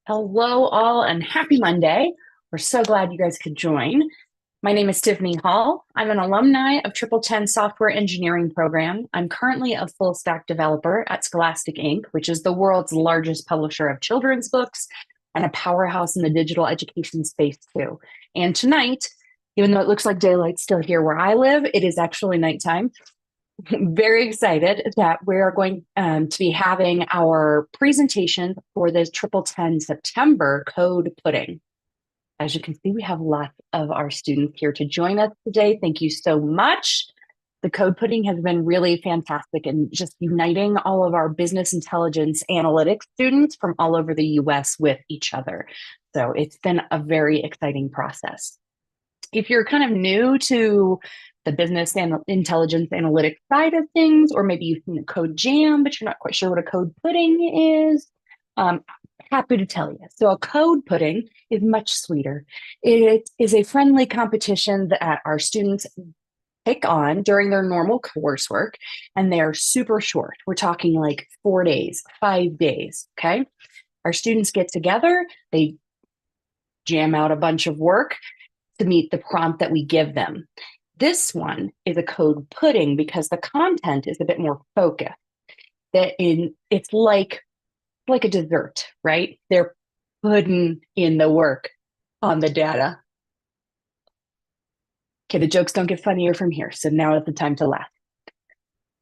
Hello, all, and happy Monday. We're so glad you guys could join. My name is Tiffany Hall. I'm an alumni of TripleTen Software Engineering Program. I'm currently a full stack developer at Scholastic Inc., which is the world's largest publisher of children's books and a powerhouse in the digital education space, too. And tonight, even though it looks like daylight's still here where I live, it is actually nighttime. Very excited that we're going to be having our presentation for the TripleTen September Code Pudding. As you can see, we have lots of our students here to join us today. Thank you so much. The Code Pudding has been really fantastic in just uniting all of our business intelligence analytics students from all over the US with each other. So it's been a very exciting process. If you're kind of new to the business and intelligence analytics side of things, or maybe you've seen the code jam, but you're not quite sure what a code pudding is, happy to tell you. So a code pudding is much sweeter. It is a friendly competition that our students take on during their normal coursework, and they are super short. We're talking like 4 days, 5 days, okay? Our students get together, they jam out a bunch of work to meet the prompt that we give them. This one is a code pudding because the content is a bit more focused. It's like a dessert, right? They're putting in the work on the data. Okay, the jokes don't get funnier from here, so now is the time to laugh.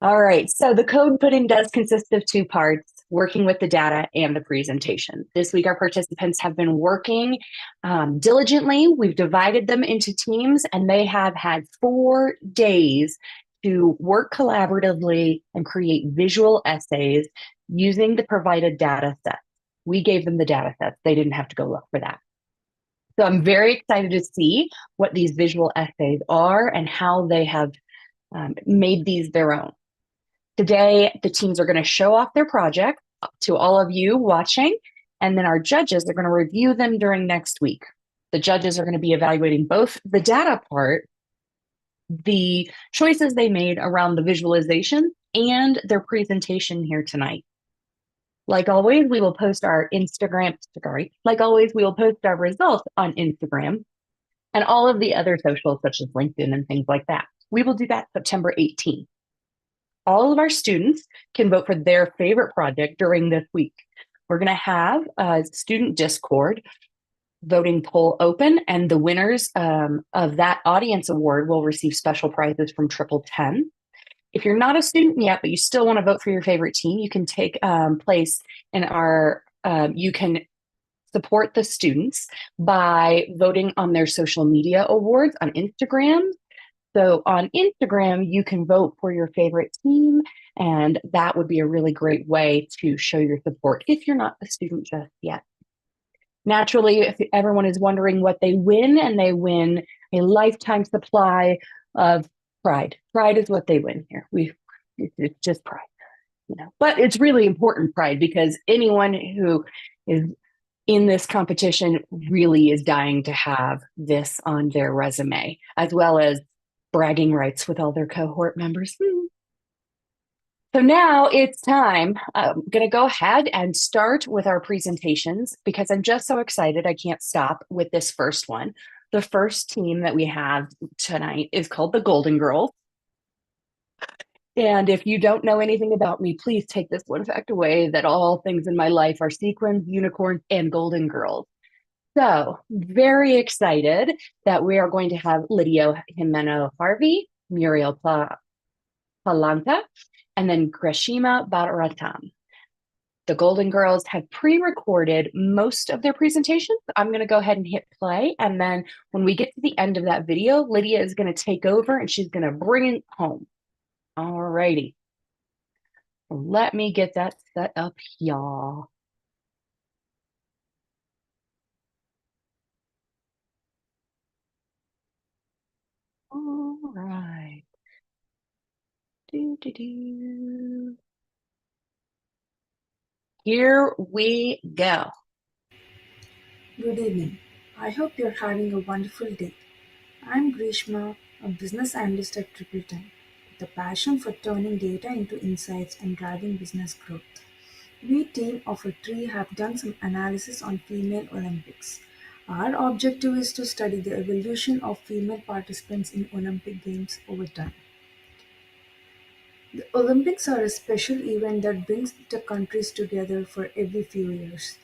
All right, so the code pudding does consist of two parts, working with the data and the presentation. This week, our participants have been working diligently. We've divided them into teams, and they have had 4 days to work collaboratively and create visual essays using the provided data sets. We gave them the data sets. They didn't have to go look for that. So I'm very excited to see what these visual essays are and how they have made these their own. Today, the teams are going to show off their project to all of you watching, and then our judges are going to review them during next week. The judges are going to be evaluating both the data part, the choices they made around the visualization, and their presentation here tonight. Like always, we will post our results on Instagram and all of the other socials such as LinkedIn and things like that. We will do that September 18th. All of our students can vote for their favorite project during this week. We're going to have a student Discord voting poll open, and the winners of that audience award will receive special prizes from TripleTen. If you're not a student yet, but you still want to vote for your favorite team, you can take place in you can support the students by voting on their social media awards on Instagram. So on Instagram, you can vote for your favorite team, and that would be a really great way to show your support if you're not a student just yet. Naturally, if everyone is wondering what they win, and they win a lifetime supply of pride. Pride is what they win here. It's just pride, But it's really important pride because anyone who is in this competition really is dying to have this on their resume, as well as bragging rights with all their cohort members. So now it's time. I'm going to go ahead and start with our presentations because I'm just so excited. I can't stop with this first one. The first team that we have tonight is called the Golden Girls. And if you don't know anything about me, please take this one fact away that all things in my life are sequins, unicorns, and golden girls. So very excited that we are going to have Lydia Jimeno Harvey, Muriel Palanta, and then Greshima Bhattaratam. The Golden Girls have pre-recorded most of their presentations. I'm going to go ahead and hit play. And then when we get to the end of that video, Lydia is going to take over and she's going to bring it home. All righty. Let me get that set up, y'all. All right. Here we go. Good evening. I hope you're having a wonderful day. I'm Grishma, a business analyst at TripleTen, with a passion for turning data into insights and driving business growth. We team of a three have done some analysis on female Olympics. Our objective is to study the evolution of female participants in Olympic Games over time. The Olympics are a special event that brings the countries together for every few years.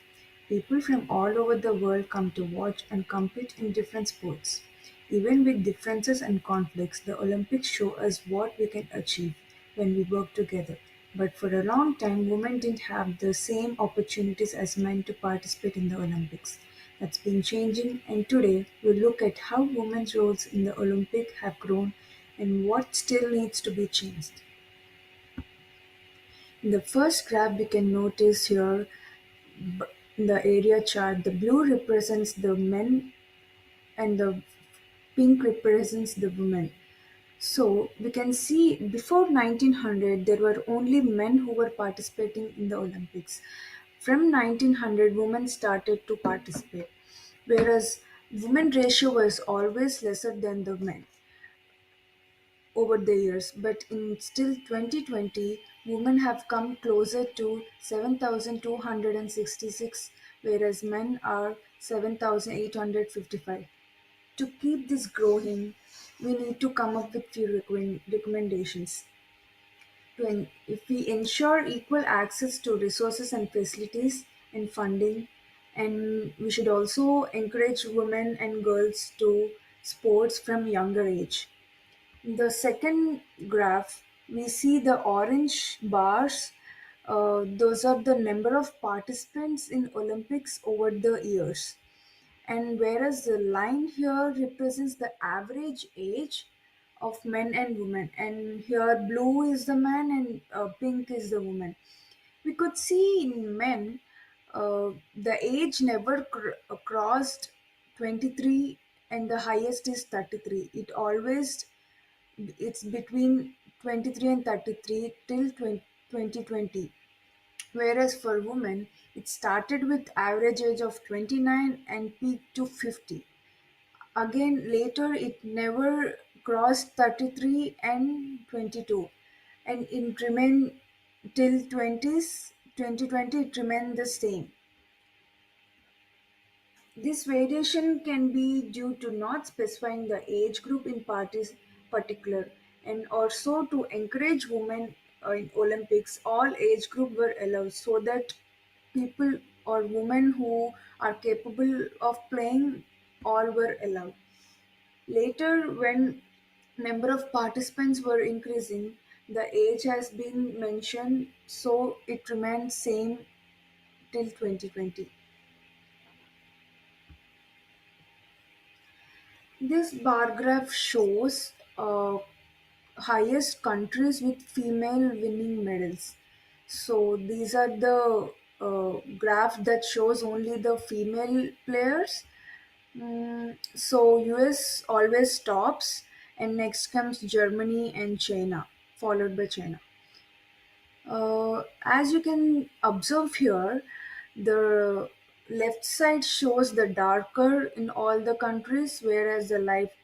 People from all over the world come to watch and compete in different sports. Even with differences and conflicts, the Olympics show us what we can achieve when we work together. But for a long time, women didn't have the same opportunities as men to participate in the Olympics. That's been changing, and today we look at how women's roles in the Olympic have grown and what still needs to be changed. In the first graph we can notice here in the area chart, the blue represents the men and the pink represents the women. So we can see before 1900 there were only men who were participating in the Olympics. From 1900 women started to participate, whereas women ratio was always lesser than the men over the years, but in still 2020, women have come closer to 7,266, whereas men are 7,855. To keep this growing, we need to come up with few recommendations. If we ensure equal access to resources and facilities and funding, and we should also encourage women and girls to sports from younger age. The second graph, we see the orange bars. Those are the number of participants in Olympics over the years. And whereas the line here represents the average age of men and women, and here blue is the man and pink is the woman. We could see in men, the age never crossed 23, and the highest is 33. It's between 23 and 33 till 2020, whereas for women it started with average age of 29 and peaked to 50. Again later it never crossed 33 and 22, and it remained till 2020 it remained the same. This variation can be due to not specifying the age group in parties particular, and also to encourage women in Olympics. All age group were allowed so that people or women who are capable of playing all were allowed. Later, when number of participants were increasing, the age has been mentioned, so it remained same till 2020. This bar graph shows highest countries with female winning medals. So these are the graph that shows only the female players. So US always tops, and next comes Germany and China, followed by China. As you can observe here, the left side shows the darker in all the countries, whereas the right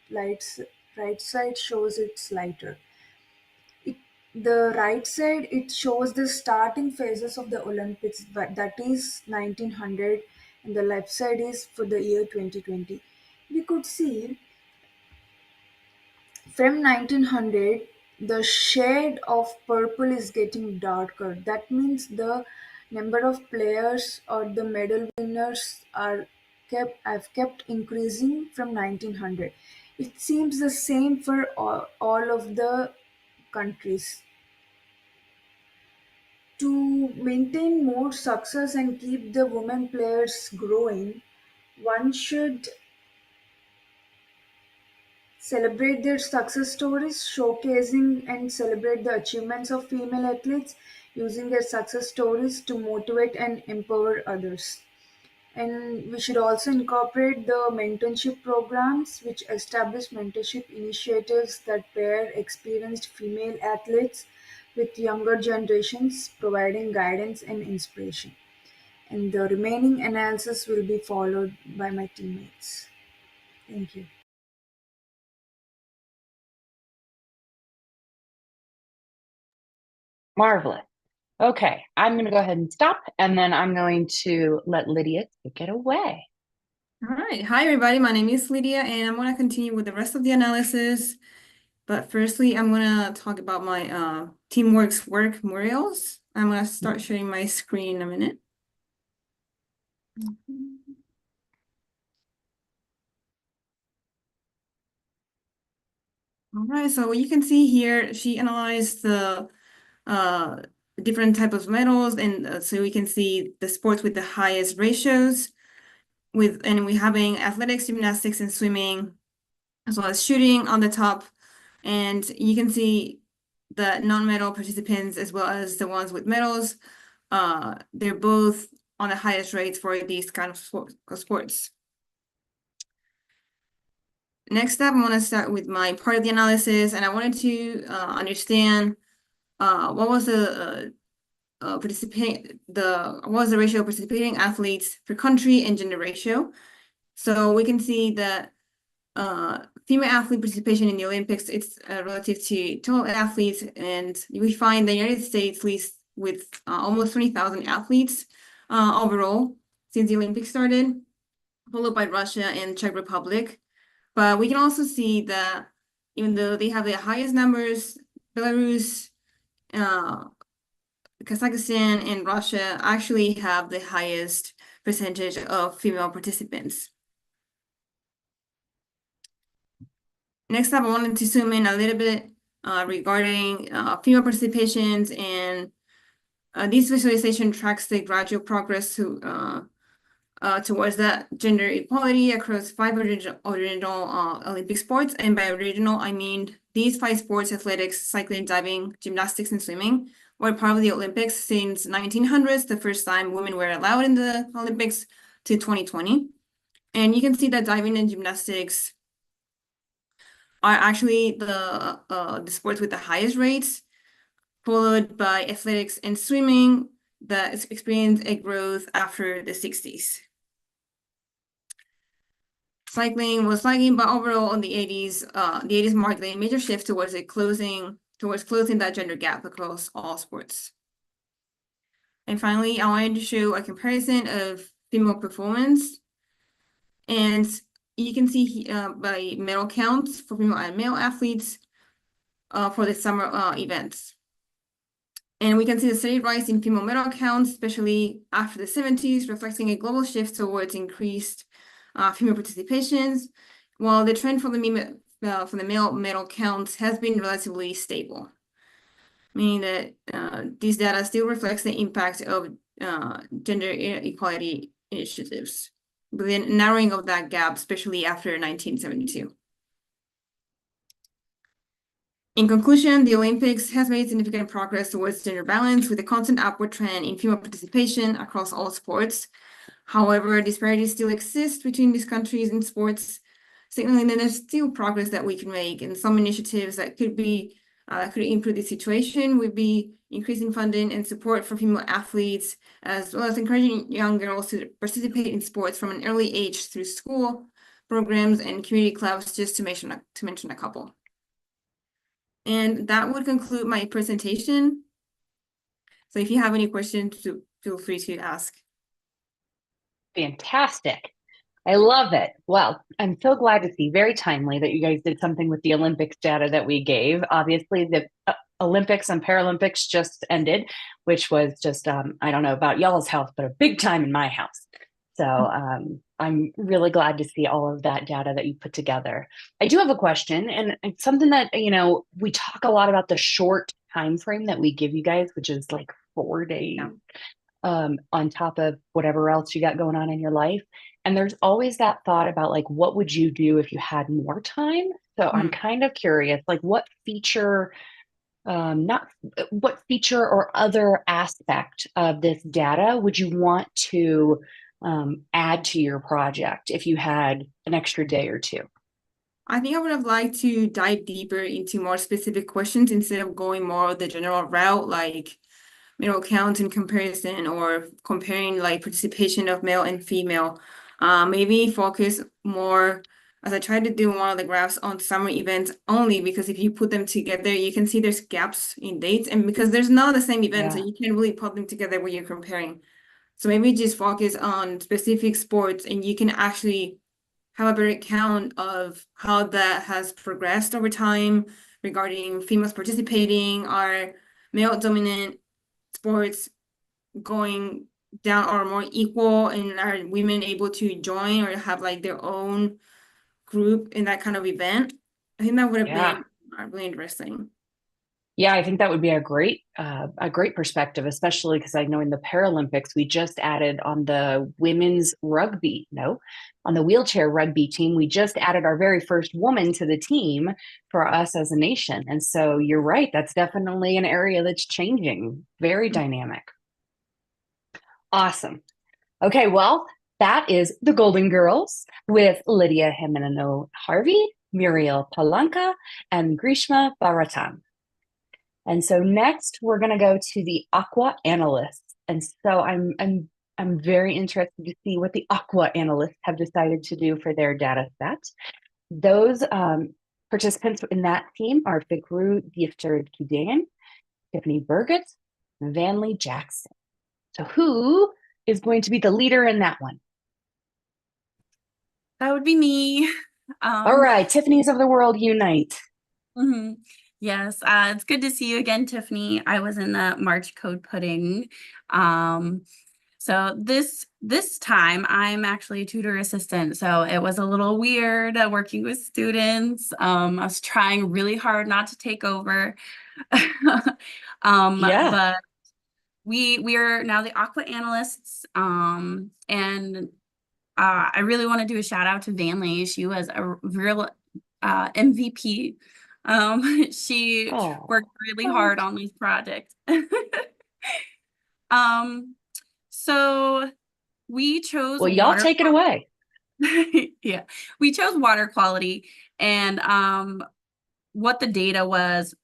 side shows it's lighter. It, the right side it shows the starting phases of the Olympics, but that is 1900, and the left side is for the year 2020. We could see from 1900, the shade of purple is getting darker. That means the number of players or the medal winners are have kept increasing from 1900. It seems the same for all of the countries. To maintain more success and keep the women players growing, one should celebrate their success stories, showcasing and celebrate the achievements of female athletes, using their success stories to motivate and empower others. And we should also incorporate the mentorship programs, which establish mentorship initiatives that pair experienced female athletes with younger generations, providing guidance and inspiration. And the remaining analysis will be followed by my teammates. Thank you. Marvelous. Okay, I'm going to go ahead and stop, and then I'm going to let Lydia take it away. All right. Hi, everybody. My name is Lydia, and I'm going to continue with the rest of the analysis. But firstly, I'm going to talk about my Teamworks work murals. I'm going to start sharing my screen in a minute. All right, so you can see here, she analyzed the uh, different types of medals, and so we can see the sports with the highest ratios, and we having athletics, gymnastics, and swimming, as well as shooting on the top. And you can see the non-medal participants as well as the ones with medals. They're both on the highest rates for these kind of sports. Next up, I'm going to start with my part of the analysis, and I wanted to understand what was the what was the ratio of participating athletes per country and gender ratio. So we can see that female athlete participation in the Olympics, it's relative to total athletes, and we find the United States leads with almost 20,000 athletes overall since the Olympics started, followed by Russia and Czech Republic. But we can also see that even though they have the highest numbers, Belarus, Kazakhstan, and Russia actually have the highest percentage of female participants. Next up, I wanted to zoom in a little bit regarding female participations, and this visualization tracks the gradual progress towards that gender equality across 5 original Olympic sports. And by original, I mean these 5 sports, athletics, cycling, diving, gymnastics, and swimming, were part of the Olympics since 1900s, the first time women were allowed in the Olympics, to 2020. And you can see that diving and gymnastics are actually the sports with the highest rates, followed by athletics and swimming that experienced a growth after the 60s. Cycling was lagging, but overall in the 80s marked a major shift towards closing that gender gap across all sports. And finally, I wanted to show a comparison of female performance. And you can see by medal counts for female and male athletes for the summer events. And we can see the steady rise in female medal counts, especially after the 70s, reflecting a global shift towards increased female participations, while the trend for the male medal counts has been relatively stable, meaning that this data still reflects the impact of gender equality initiatives, with a narrowing of that gap, especially after 1972. In conclusion, the Olympics has made significant progress towards gender balance with a constant upward trend in female participation across all sports. However, disparities still exist between these countries in sports, signaling that there's still progress that we can make, and some initiatives that could improve the situation would be increasing funding and support for female athletes, as well as encouraging young girls to participate in sports from an early age through school programs and community clubs, just to mention a couple. And that would conclude my presentation. So if you have any questions, feel free to ask. Fantastic. I love it. Well, I'm so glad to see, very timely, that you guys did something with the Olympics data that we gave. Obviously, the Olympics and Paralympics just ended, which was just, I don't know about y'all's house, but a big time in my house. So I'm really glad to see all of that data that you put together. I do have a question, and it's something that, we talk a lot about the short time frame that we give you guys, which is like 4 days. Yeah. On top of whatever else you got going on in your life. And there's always that thought about like, what would you do if you had more time? So I'm kind of curious, like what feature, not what feature or other aspect of this data would you want to add to your project if you had an extra day or two? I think I would have liked to dive deeper into more specific questions instead of going more the general route, like count in comparison or comparing like participation of male and female. Maybe focus more as I tried to do one of the graphs on summer events only, because if you put them together, you can see there's gaps in dates, and because there's not the same event, so Yeah. you can't really put them together when you're comparing. So maybe just focus on specific sports, and you can actually have a better count of how that has progressed over time regarding females participating, are male dominant sports going down or more equal, and are women able to join or have like their own group in that kind of event? I think that would have Yeah. been really interesting. Yeah, I think that would be a great perspective, especially because I know in the Paralympics we just added on the women's rugby, no, on the wheelchair rugby team, we just added our very first woman to the team for us as a nation. And so you're right, that's definitely an area that's changing, very dynamic. Awesome. Okay, well, that is the Golden Girls with Lydia Jimeno Harvey, Muriel Palanca, and Grishma Bharatan. And so next we're going to go to the aqua analysts. And so I'm very interested to see what the aqua analysts have decided to do for their data set. Those participants in that team are Fikru Gifterd Kidayan, Tiffany Burgett, and Vanley Jackson. So who is going to be the leader in that one? That would be me. All right, Tiffany's of the world unite. Mhm. Yes, it's good to see you again, Tiffany. I was in the March code pudding. So this time I'm actually a tutor assistant, so it was a little weird working with students. I was trying really hard not to take over. Yeah. But we are now the aqua analysts. And I really want to do a shout out to Vanley. She was a real MVP. She Oh, worked really hard on this project. Um, so we chose well, y'all take it away. yeah, we chose water quality, and what the data was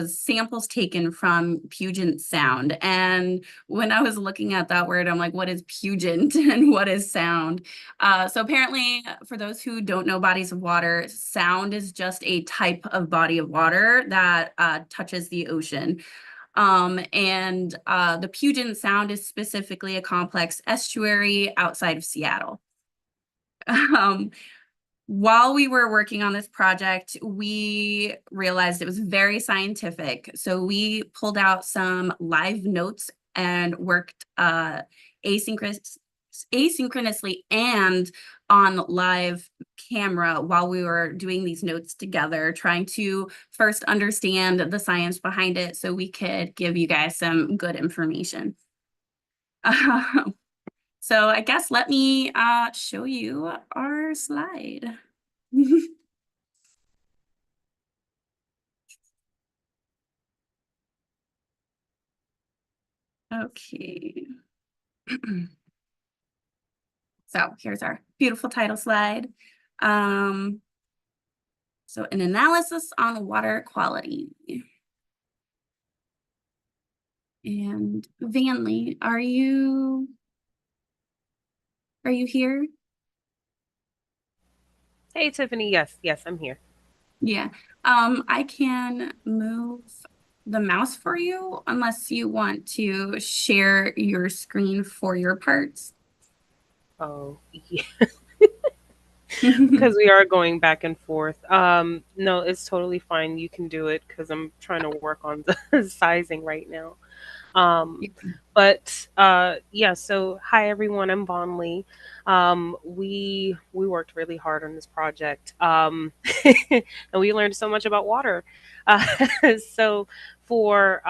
samples taken from Puget Sound. And when I was looking at that word, I'm like, what is Puget and what is sound? So apparently, for those who don't know bodies of water, sound is just a type of body of water that touches the ocean. And the Puget Sound is specifically a complex estuary outside of Seattle. Um, while we were working on this project, we realized it was very scientific. So we pulled out some live notes and worked asynchronously and on live camera while we were doing these notes together, trying to first understand the science behind it so we could give you guys some good information. So I guess let me show you our slide. Okay. So here's our beautiful title slide. So an analysis on water quality. And Vanley, are you here? Hey, Tiffany. Yes, I'm here. Yeah. I can move the mouse for you unless you want to share your screen for your parts. Oh, yeah, because we are going back and forth. No, it's totally fine. You can do it because I'm trying to work on the sizing right now. Um, but yeah, so hi everyone, I'm Von Lee. We worked really hard on this project, and we learned so much about water. Uh, so for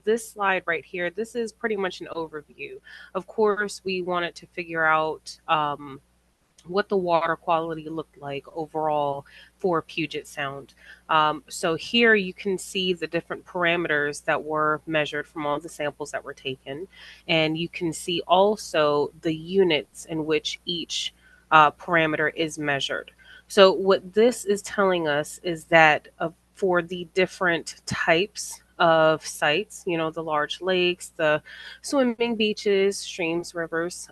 this slide right here, this is pretty much an overview. Of course, we wanted to figure out what the water quality looked like overall for Puget Sound. So here you can see the different parameters that were measured from all the samples that were taken. And you can see also the units in which each parameter is measured. So what this is telling us is that for the different types of sites, you know, the large lakes, the swimming beaches, streams, rivers,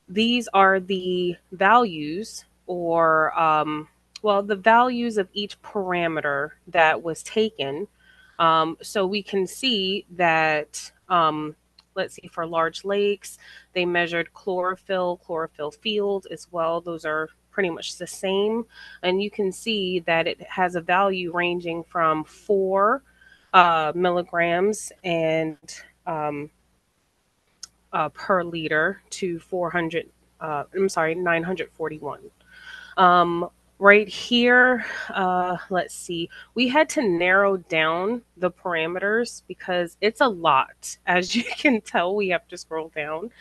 these are the values or well, the values of each parameter that was taken. So we can see that, let's see, for large lakes, they measured chlorophyll field as well. Those are pretty much the same. And you can see that it has a value ranging from 4 milligrams and per liter to 400, 941. Um, right here, let's see, we had to narrow down the parameters because it's a lot. As you can tell, we have to scroll down.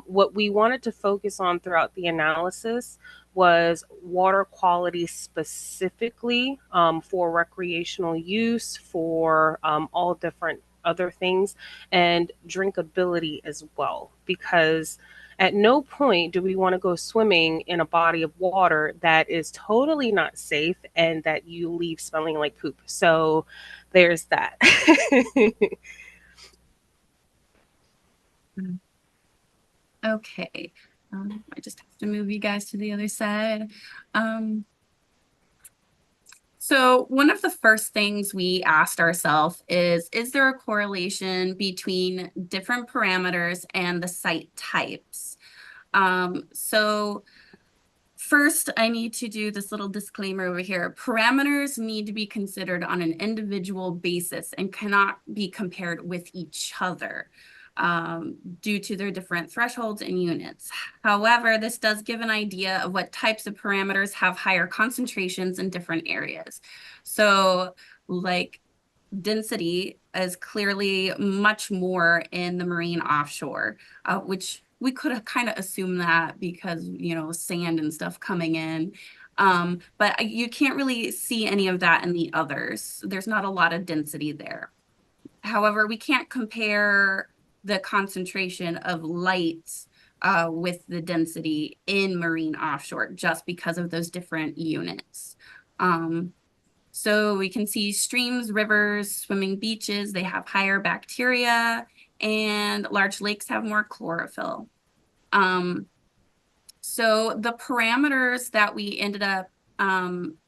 What we wanted to focus on throughout the analysis was water quality specifically, for recreational use, for all different other things, and drinkability as well, because at no point do we want to go swimming in a body of water that is totally not safe and that you leave smelling like poop. So there's that. Okay. I just have to move you guys to the other side. So one of the first things we asked ourselves is there a correlation between different parameters and the site types? So first, I need to do this little disclaimer over here. Parameters need to be considered on an individual basis and cannot be compared with each other due to their different thresholds and units. However, this does give an idea of what types of parameters have higher concentrations in different areas. So, like, density is clearly much more in the marine offshore, which we could have kind of assumed that because, you know, sand and stuff coming in. But you can't really see any of that in the others. There's not a lot of density there. However, we can't compare the concentration of light with the density in marine offshore just because of those different units. So we can see streams, rivers, swimming beaches, they have higher bacteria, and large lakes have more chlorophyll. So the parameters that we ended up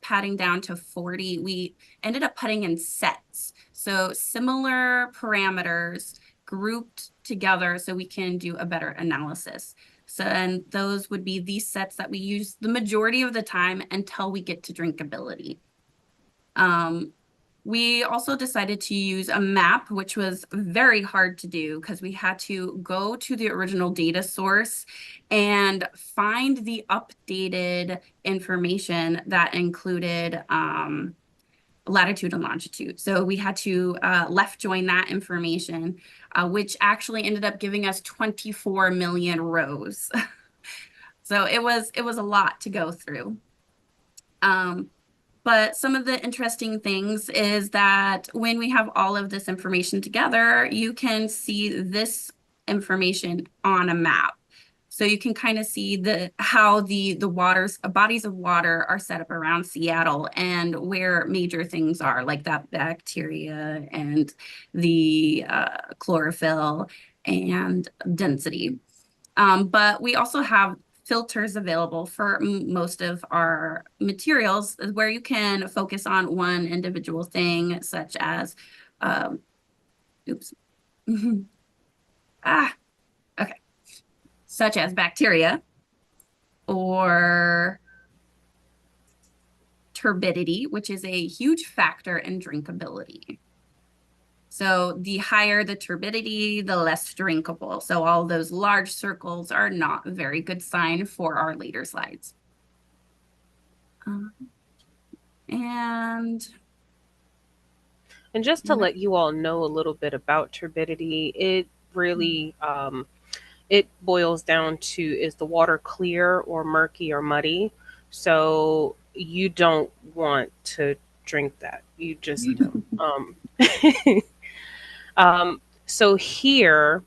patting down to 40, we ended up putting in sets. So similar parameters grouped together so we can do a better analysis. So, and those would be these sets that we use the majority of the time until we get to drinkability. We also decided to use a map, which was very hard to do because we had to go to the original data source and find the updated information that included latitude and longitude. So we had to left join that information, which actually ended up giving us 24 million rows. So it was a lot to go through. But some of the interesting things is that when we have all of this information together, you can see this information on a map. So you can kind of see how the bodies of water are set up around Seattle and where major things are, like that bacteria and the chlorophyll and density. But we also have filters available for most of our materials where you can focus on one individual thing, such as, okay, such as bacteria or turbidity, which is a huge factor in drinkability. So the higher the turbidity, the less drinkable. So all those large circles are not a very good sign for our later slides. And just to let you all know a little bit about turbidity, it really, it boils down to, is the water clear or murky or muddy? So you don't want to drink that. You just don't. So here,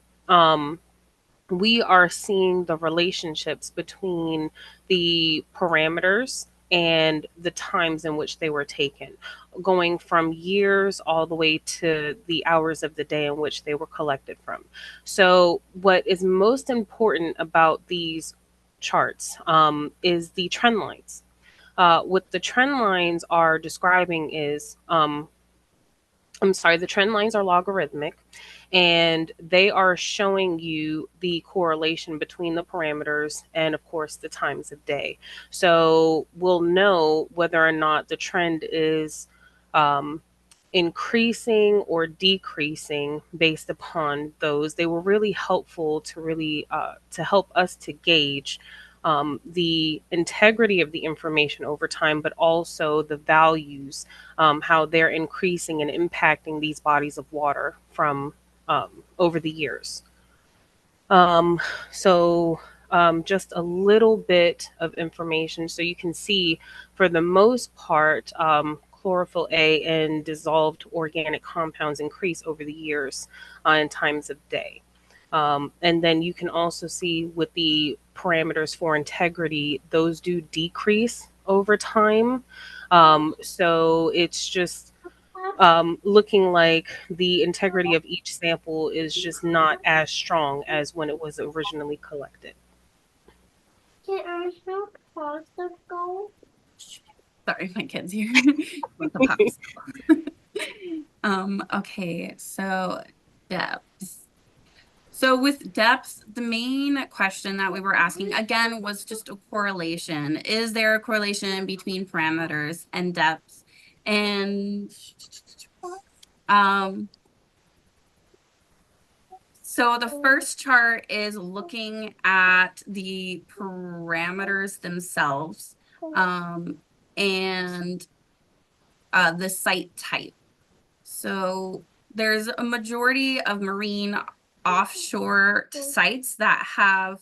we are seeing the relationships between the parameters and the times in which they were taken, going from years all the way to the hours of the day in which they were collected from. So what is most important about these charts is the trend lines. What the trend lines are describing is, the trend lines are logarithmic, and they are showing you the correlation between the parameters and, of course, the times of day. So we'll know whether or not the trend is um, increasing or decreasing based upon those. They were really helpful to really to help us to gauge the integrity of the information over time, but also the values, how they're increasing and impacting these bodies of water from over the years. Um, so just a little bit of information. So you can see, for the most part, chlorophyll A and dissolved organic compounds increase over the years in times of day. And then you can also see with the parameters for integrity, those do decrease over time. So it's just looking like the integrity of each sample is just not as strong as when it was originally collected. Can I have pasta go? Sorry, my kids here want the popsicle. Okay, so depths. So with depths, the main question that we were asking again was just a correlation. Is there a correlation between parameters and depths? And so the first chart is looking at the parameters themselves, and the site type. So there's a majority of marine offshore sites that have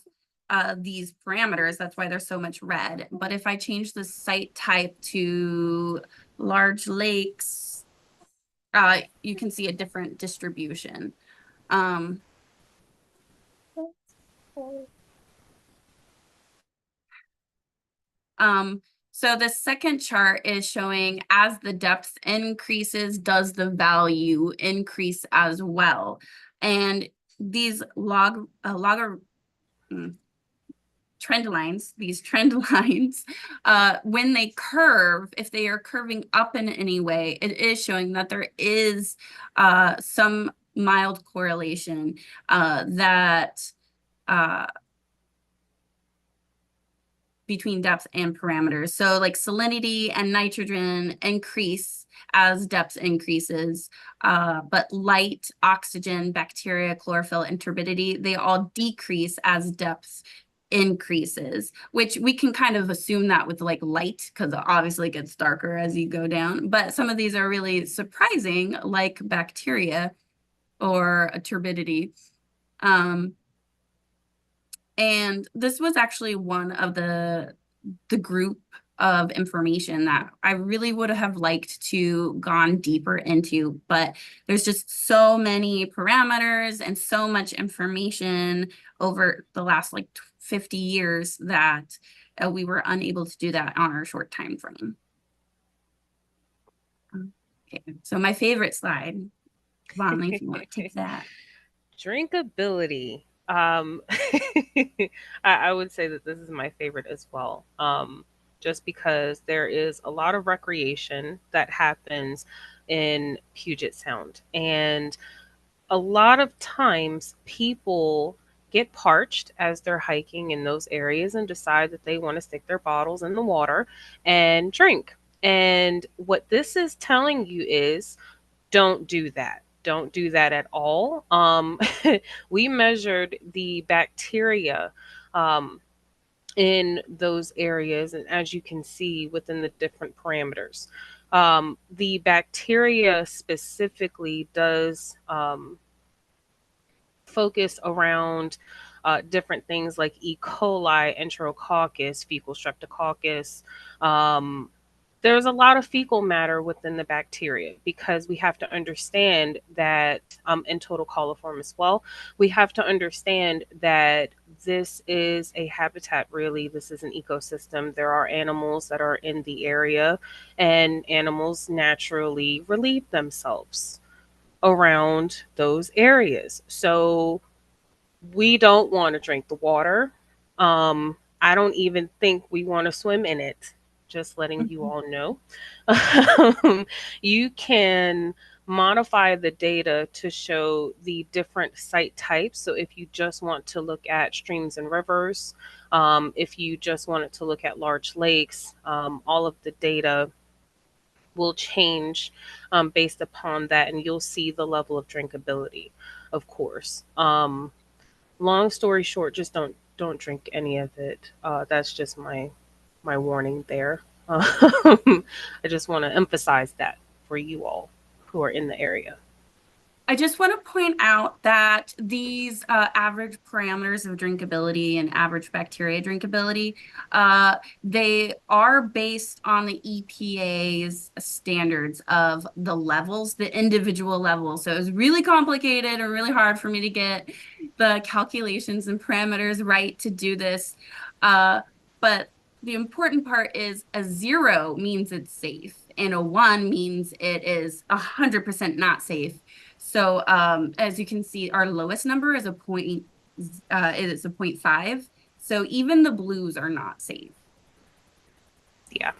these parameters. That's why there's so much red. But if I change the site type to large lakes, you can see a different distribution. So the second chart is showing as the depth increases, does the value increase as well? And these trend lines, when they curve, if they are curving up in any way, it is showing that there is some mild correlation that between depth and parameters. So like salinity and nitrogen increase as depth increases, but light, oxygen, bacteria, chlorophyll, and turbidity, they all decrease as depth increases, which we can kind of assume that with like light, because obviously it gets darker as you go down. But some of these are really surprising, like bacteria or a turbidity. And this was actually one of the group of information that I really would have liked to gone deeper into, but there's just so many parameters and so much information over the last like 50 years that we were unable to do that on our short time frame. Okay, so my favorite slide, Vonley, if you want to take that. Drinkability. I would say that this is my favorite as well. Just because there is a lot of recreation that happens in Puget Sound. And a lot of times people get parched as they're hiking in those areas and decide that they want to stick their bottles in the water and drink. And what this is telling you is, don't do that. Don't do that at all. We measured the bacteria in those areas, and as you can see within the different parameters, the bacteria specifically does focus around different things like E. coli, enterococcus, fecal streptococcus. There's a lot of fecal matter within the bacteria, because we have to understand that, in total coliform as well, we have to understand that this is a habitat, really. This is an ecosystem. There are animals that are in the area, and animals naturally relieve themselves around those areas. So we don't want to drink the water. I don't even think we want to swim in it. Just letting you all know. You can modify the data to show the different site types. So if you just want to look at streams and rivers, if you just wanted to look at large lakes, all of the data will change based upon that, and you'll see the level of drinkability, of course. Long story short, just don't drink any of it. That's just my warning there. I just want to emphasize that for you all who are in the area. I just want to point out that these average parameters of drinkability and average bacteria drinkability, they are based on the EPA's standards of the levels, the individual levels. So it was really complicated and really hard for me to get the calculations and parameters right to do this. But the important part is a 0 means it's safe, and a 1 means it is 100% not safe. So as you can see, our lowest number is a 0.5. So even the blues are not safe. Yeah.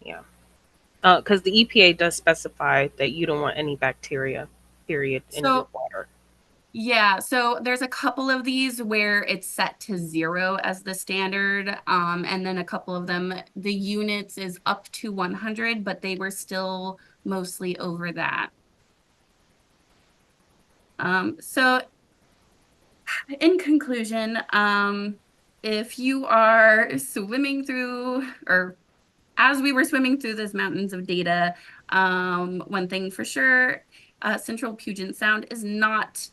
Yeah. Because the EPA does specify that you don't want any bacteria, period, in your water. Yeah, so there's a couple of these where it's set to 0 as the standard, and then a couple of them, the units is up to 100, but they were still mostly over that. So in conclusion, if you are swimming through, or as we were swimming through those mountains of data, one thing for sure, Central Puget Sound is not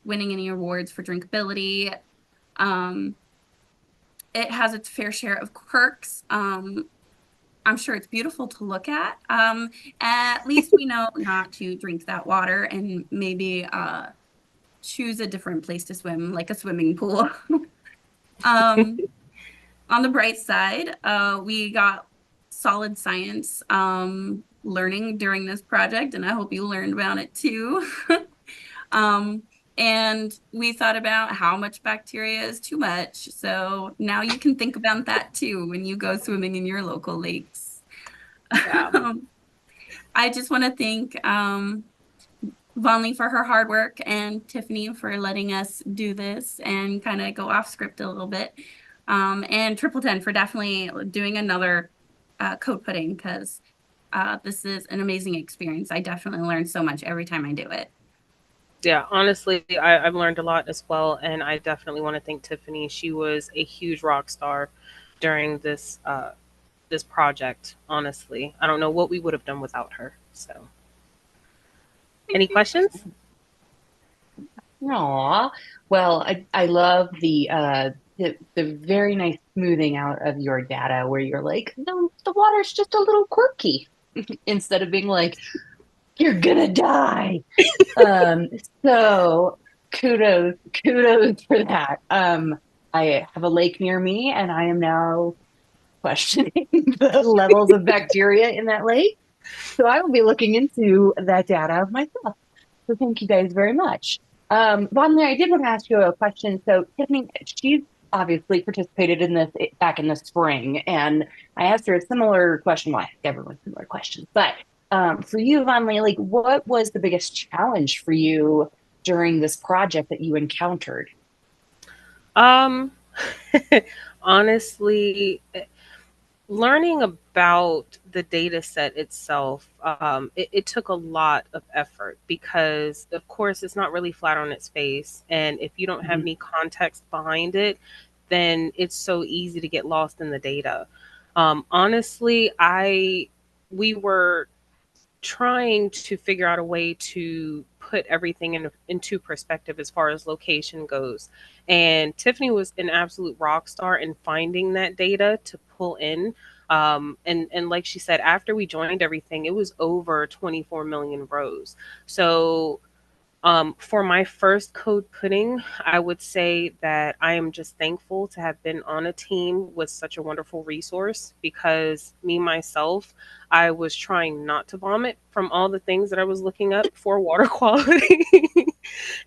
winning any awards for drinkability. It has its fair share of quirks. I'm sure it's beautiful to look at. At least we know not to drink that water, and maybe choose a different place to swim, like a swimming pool. On the bright side, we got solid science learning during this project, and I hope you learned about it too. And we thought about how much bacteria is too much. So now you can think about that too when you go swimming in your local lakes. Yeah. I just want to thank Vonley for her hard work and Tiffany for letting us do this and kind of go off script a little bit. And TripleTen for definitely doing another code pudding, because this is an amazing experience. I definitely learn so much every time I do it. Yeah, honestly, I've learned a lot as well, and I definitely want to thank Tiffany. She was a huge rock star during this this project. Honestly, I don't know what we would have done without her. So, any questions? Aw, well, I love the very nice smoothing out of your data where you're like, no, the water's just a little quirky, instead of being like, you're gonna die. Um, so kudos for that. I have a lake near me, and I am now questioning the levels of bacteria in that lake. So I will be looking into that data myself. So thank you guys very much. Vonley, I did want to ask you a question. So Tiffany, she's obviously participated in this back in the spring, and I asked her a similar question. Well, I asked everyone similar questions, but for you, Vonley, like, what was the biggest challenge for you during this project that you encountered? Um, honestly, learning about the data set itself, it took a lot of effort because, of course, it's not really flat on its face. And if you don't have any context behind it, then it's so easy to get lost in the data. Honestly, we were trying to figure out a way to put everything into perspective as far as location goes. And Tiffany was an absolute rock star in finding that data to pull in. And like she said, after we joined everything, it was over 24 million rows. So for my first code pudding, I would say that I am just thankful to have been on a team with such a wonderful resource, because me, myself, I was trying not to vomit from all the things that I was looking up for water quality,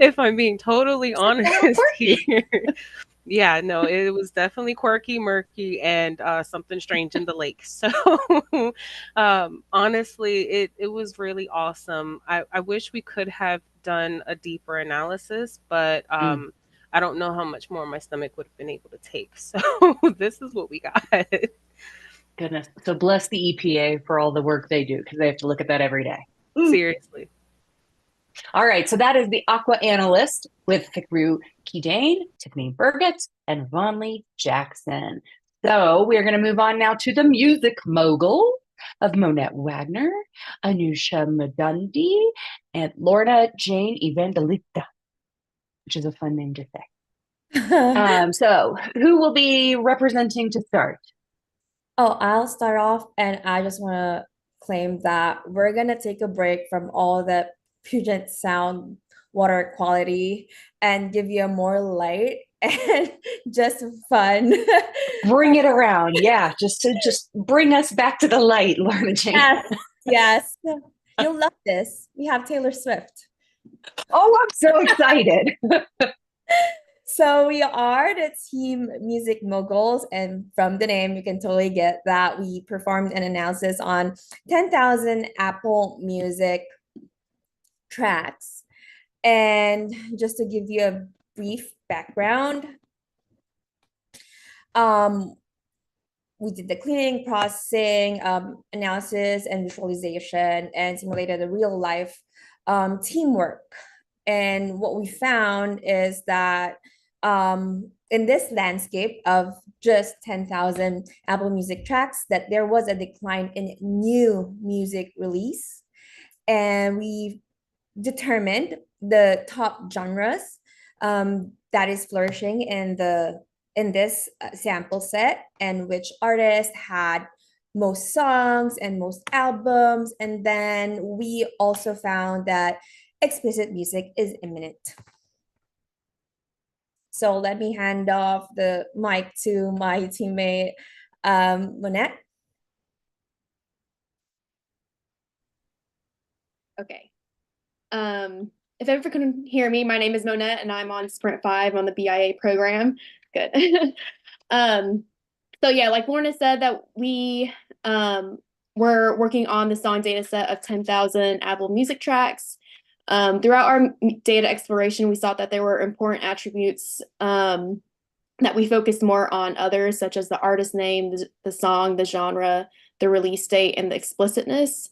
if I'm being totally honest here. Yeah, no, it was definitely quirky, murky, and something strange in the lake. So, honestly, it was really awesome. I wish we could have done a deeper analysis, but I don't know how much more my stomach would have been able to take. So, this is what we got. Goodness. So bless the EPA for all the work they do because they have to look at that every day. Seriously. All right, so that is the Aqua Analyst with Fikru Kidane, Tiffany Burgett, and Vonley Jackson. So we're going to move on now to the Music Mogul of Monette Wagner, Anusha Madundi, and Lorna Jane Evangelista, which is a fun name to say. So who will be representing to start? Oh, I'll start off, and I just want to claim that we're gonna take a break from all the Puget Sound water quality and give you a more light and just fun. Bring it around. Yeah, just bring us back to the light, Lorna Jane. Yes, yes. You'll love this. We have Taylor Swift. Oh, I'm so excited. So we are the team Music Moguls, and from the name, you can totally get that we performed an analysis on 10,000 Apple Music tracks. And just to give you a brief background, we did the cleaning, processing, analysis, and visualization, and simulated a real life teamwork. And what we found is that in this landscape of just 10,000 Apple Music tracks, that there was a decline in new music release. And we determined the top genres that is flourishing in this sample set, and which artists had most songs and most albums. And then we also found that explicit music is imminent. So let me hand off the mic to my teammate, Monette. Okay. If everyone can hear me, my name is Monette and I'm on Sprint 5 on the BIA program. Good. So yeah, like Lorna said, that we were working on the song data set of 10,000 Apple Music tracks. Throughout our data exploration, we saw that there were important attributes that we focused more on others, such as the artist name, the song, the genre, the release date, and the explicitness.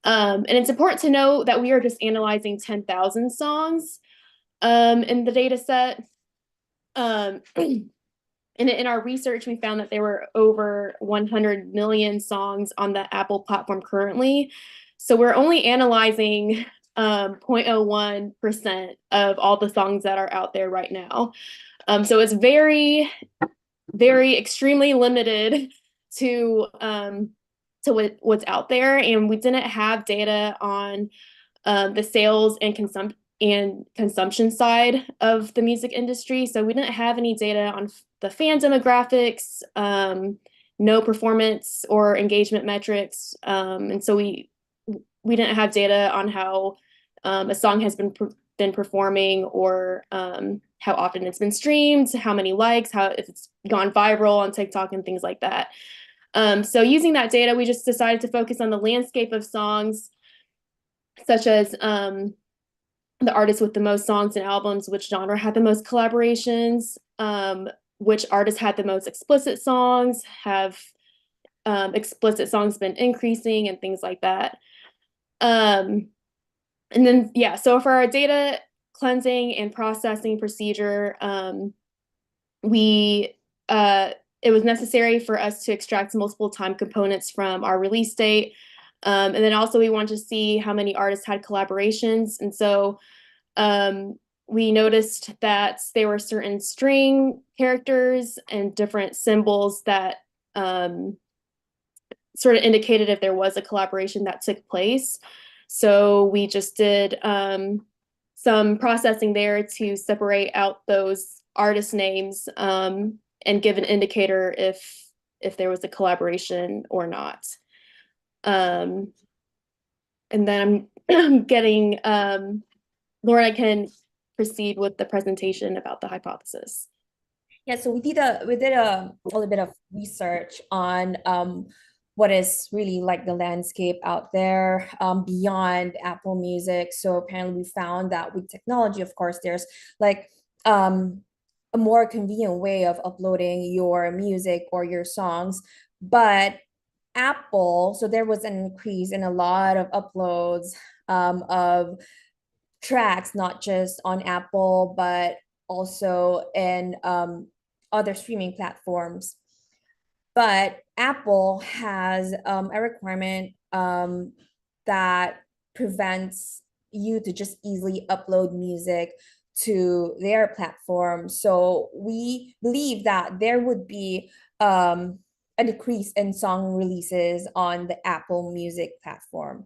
And it's important to know that we are just analyzing 10,000 songs in the data set. In our research, we found that there were over 100 million songs on the Apple platform currently. So we're only analyzing 0.01% of all the songs that are out there right now. So it's very, very extremely limited to what's out there, and we didn't have data on the sales and consumption side of the music industry. So we didn't have any data on the fan demographics, no performance or engagement metrics, and so we didn't have data on how a song has been performing, or how often it's been streamed, how many likes, if it's gone viral on TikTok and things like that. So using that data, we just decided to focus on the landscape of songs, such as the artists with the most songs and albums, which genre had the most collaborations, which artists had the most explicit songs, have explicit songs been increasing, and things like that. And then, yeah, so for our data cleansing and processing procedure, it was necessary for us to extract multiple time components from our release date. And then also we wanted to see how many artists had collaborations. And so we noticed that there were certain string characters and different symbols that sort of indicated if there was a collaboration that took place. So we just did some processing there to separate out those artist names and give an indicator if there was a collaboration or not. And then I'm getting Laura can proceed with the presentation about the hypothesis. Yeah, so we did a little bit of research on what is really like the landscape out there beyond Apple Music. So apparently we found that with technology, of course, there's like a more convenient way of uploading your music or your songs. But Apple, so there was an increase in a lot of uploads of tracks, not just on Apple, but also in other streaming platforms. But Apple has a requirement that prevents you to just easily upload music to their platform. So we believe that there would be a decrease in song releases on the Apple Music platform.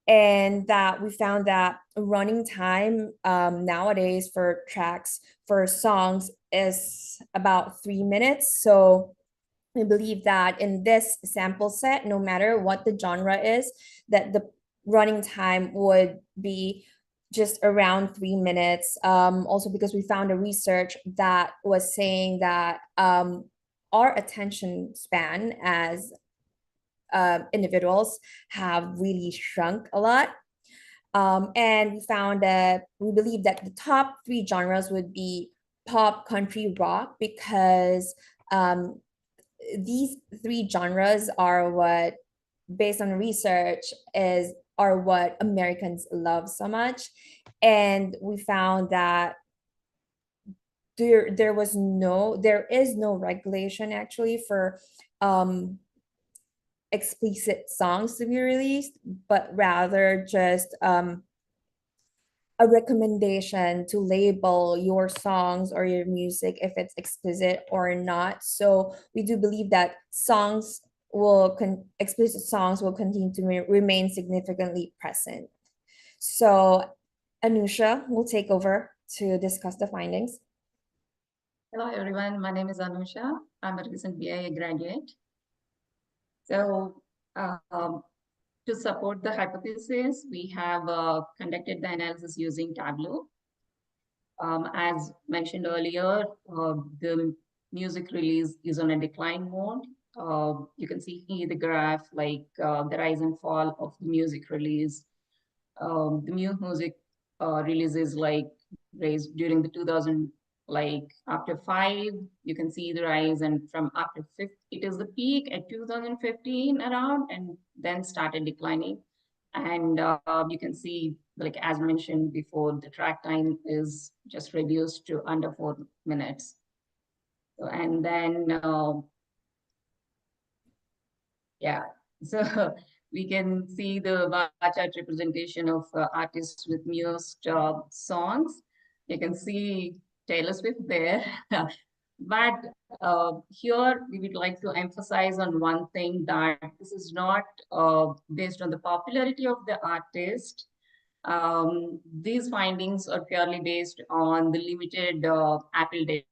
And that we found that running time nowadays for tracks for songs is about 3 minutes. So we believe that in this sample set, no matter what the genre is, that the running time would be just around 3 minutes. Also because we found a research that was saying that our attention span as individuals have really shrunk a lot. And we found that we believe that the top three genres would be pop, country, rock, because these three genres are what, based on research, are what Americans love so much. And we found that there is no regulation actually for explicit songs to be released, but rather just a recommendation to label your songs or your music if it's explicit or not. So we do believe that explicit songs will continue to remain significantly present. So Anusha will take over to discuss the findings. Hello everyone, my name is Anusha. I'm a recent BA graduate. So to support the hypothesis, we have conducted the analysis using Tableau. As mentioned earlier, the music release is on a decline mode. You can see here the graph, like the rise and fall of the music release. The music releases like raised during the 2000, like after 5, you can see the rise, and from after 5, it is the peak at 2015 around, and then started declining. And you can see, like as mentioned before, the track time is just reduced to under 4 minutes. So, and then, yeah, so we can see the bar chart representation of artists with most songs. You can see Taylor Swift there. But here we would like to emphasize on one thing, that this is not based on the popularity of the artist. These findings are purely based on the limited Apple data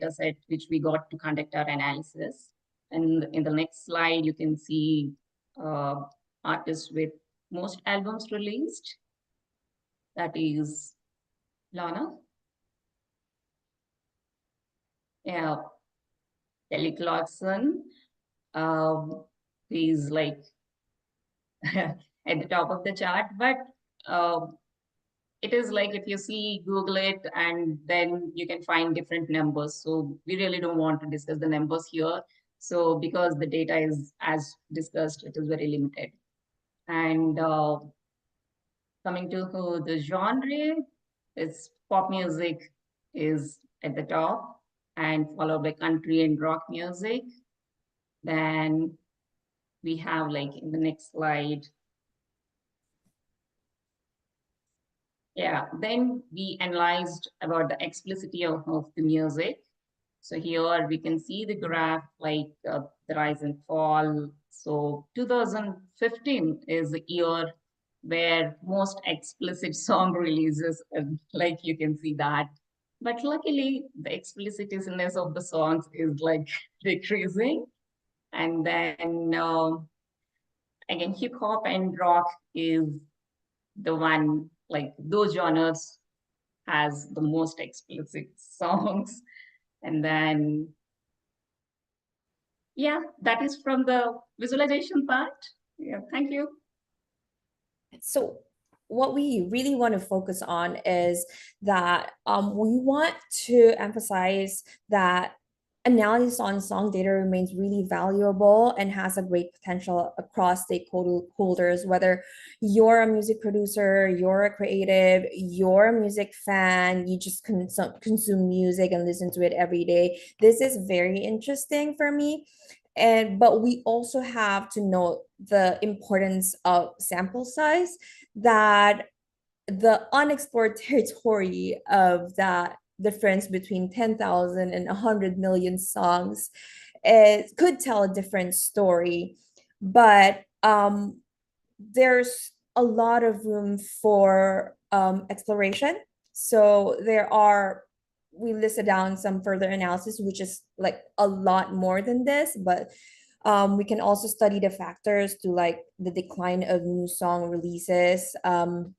set which we got to conduct our analysis. And in the next slide, you can see artists with most albums released. That is Lana. Yeah, Kelly Clarkson. He's like at the top of the chart, but it is like if you see, Google it, and then you can find different numbers. So we really don't want to discuss the numbers here. So because the data is, as discussed, it is very limited. And coming to the genre, it's pop music is at the top, and followed by country and rock music. Then we have, like in the next slide, yeah, then we analyzed about the explicitity of the music. So here we can see the graph, like the rise and fall. So 2015 is the year where most explicit song releases, like you can see that. But luckily, the explicitness of the songs is like decreasing. And then again, hip hop and rock is the one, like those genres has the most explicit songs. And then, yeah, that is from the visualization part. Yeah, thank you. So what we really want to focus on is that we want to emphasize that analysis on song data remains really valuable and has a great potential across stakeholders, whether you're a music producer, you're a creative, you're a music fan, you just consume music and listen to it every day. This is very interesting for me. But we also have to note the importance of sample size, that the unexplored territory of that difference between 10,000 and 100 million songs, it could tell a different story. But there's a lot of room for exploration. So we listed down some further analysis, which is like a lot more than this, but we can also study the factors to like the decline of new song releases. And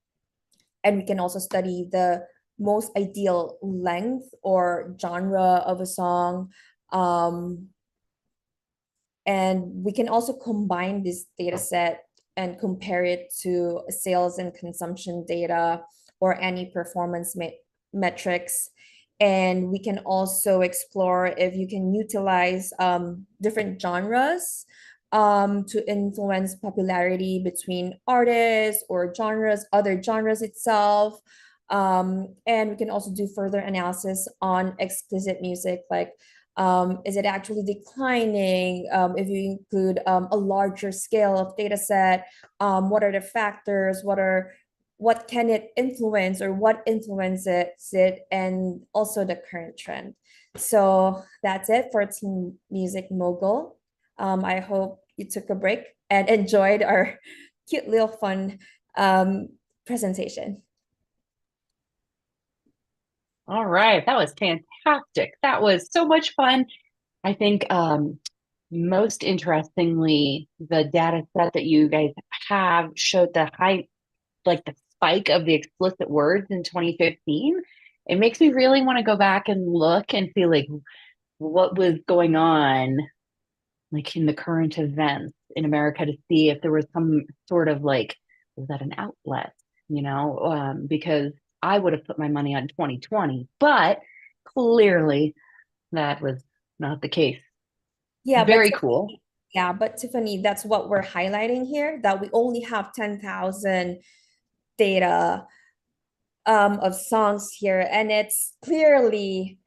we can also study the most ideal length or genre of a song. And we can also combine this data set and compare it to sales and consumption data or any performance metrics. And we can also explore if you can utilize different genres to influence popularity between artists or genres, other genres itself. And we can also do further analysis on explicit music, like is it actually declining? If you include a larger scale of data set, what are the factors? What can it influence, or what influences it, and also the current trend. So that's it for Team Music Mogul. I hope you took a break and enjoyed our cute little fun presentation. All right, that was fantastic. That was so much fun. I think most interestingly, the data set that you guys have showed the spike of the explicit words in 2015. It makes me really want to go back and look and see like what was going on like in the current events in America, to see if there was some sort of like, was that an outlet, because I would have put my money on 2020, but clearly that was not the case. Yeah, Very cool. Yeah, but Tiffany, that's what we're highlighting here, that we only have 10,000 data of songs here, and it's clearly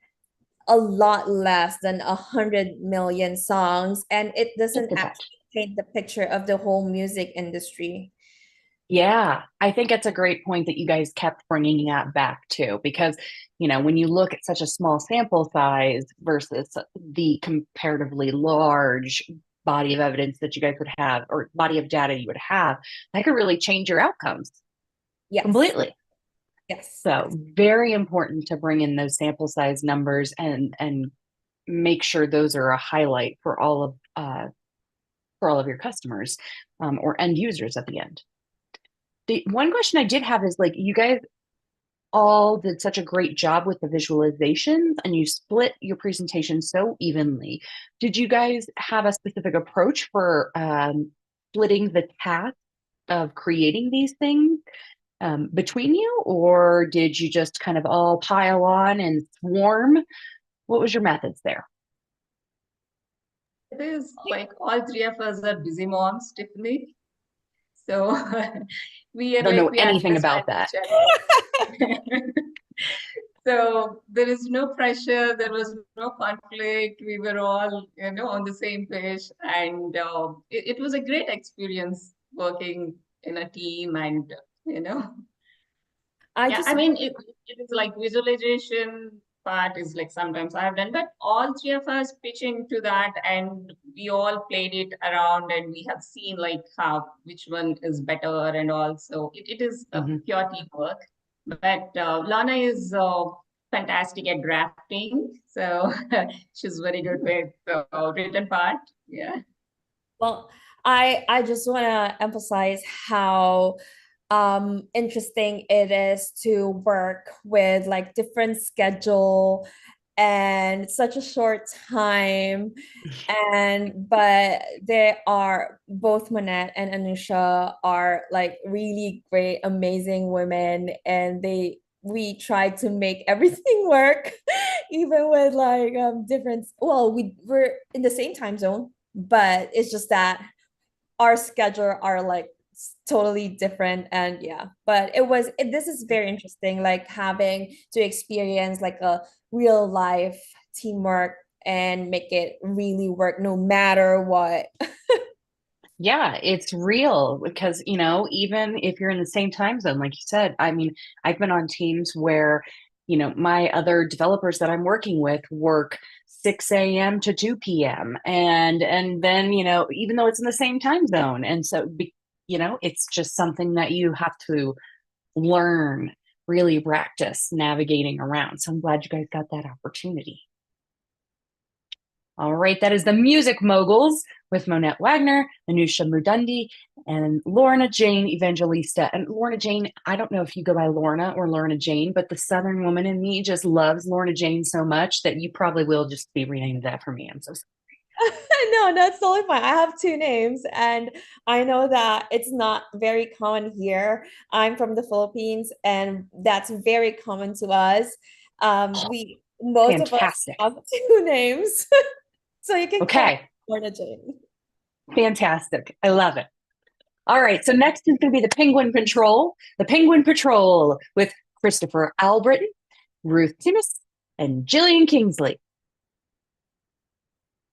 a lot less than 100 million songs, and it doesn't actually paint the picture of the whole music industry. Yeah, I think it's a great point that you guys kept bringing that back to, because, when you look at such a small sample size versus the comparatively large body of evidence that you guys would have, or body of data you would have, that could really change your outcomes. Yes. Completely. Yes. So very important to bring in those sample size numbers and make sure those are a highlight for all of your customers or end users at the end. The one question I did have is, like, you guys all did such a great job with the visualizations and you split your presentation so evenly. Did you guys have a specific approach for splitting the task of creating these things between you, or did you just kind of all pile on and swarm? What was your methods there? It is like all three of us are busy moms, Tiffany. So we are I don't know we anything understand about that. each other. So there is no pressure, there was no conflict. We were all, on the same page, and it was a great experience working in a team, and I mean, it is like visualization part is like sometimes I've done, but all three of us pitch into that, and we all played it around, and we have seen like which one is better, and all. So it is a pure teamwork. But Lana is fantastic at drafting, so she's very good with the written part. Yeah. Well, I just want to emphasize how interesting it is to work with like different schedule and such a short time. But they are both Manette and Anusha are like really great, amazing women, and we tried to make everything work, even with like different. Well, we're in the same time zone, but it's just that our schedule are like totally different. And yeah, but this is very interesting, like having to experience like a real life teamwork and make it really work no matter what. Yeah, it's real because, even if you're in the same time zone, like you said, I mean, I've been on teams where, my other developers that I'm working with work 6 a.m. to 2 p.m. And then, even though it's in the same time zone. And so, it's just something that you have to learn, really practice navigating around. So I'm glad you guys got that opportunity. All right, that is the Music Moguls with Monette Wagner, Anusha Mudundi, and Lorna Jane Evangelista. And Lorna Jane, I don't know if you go by Lorna or Lorna Jane, but the Southern woman in me just loves Lorna Jane so much that you probably will just be renamed that for me. I'm so sorry. No, that's totally fine. I have two names, and I know that it's not very common here. I'm from the Philippines, and that's very common to us. Most of us Fantastic. have two names, so you can call me Okay, Lorna Jane. fantastic. I love it. All right, so next is going to be the Penguin Patrol. The Penguin Patrol with Christopher Albritton, Ruth Timmis, and Jillian Kingsley.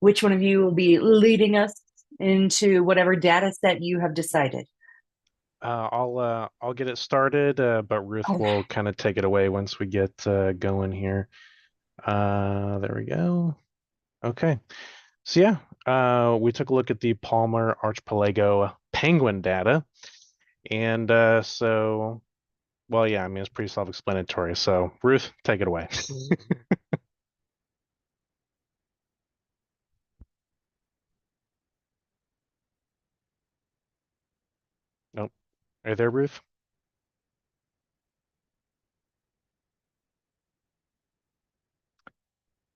Which one of you will be leading us into whatever data set you have decided? I'll get it started, but Ruth Okay. will kind of take it away once we get going here. There we go. Okay. So yeah, we took a look at the Palmer Archipelago penguin data. And well, yeah, I mean, it's pretty self-explanatory. So Ruth, take it away. Nope. Are you there, Ruth?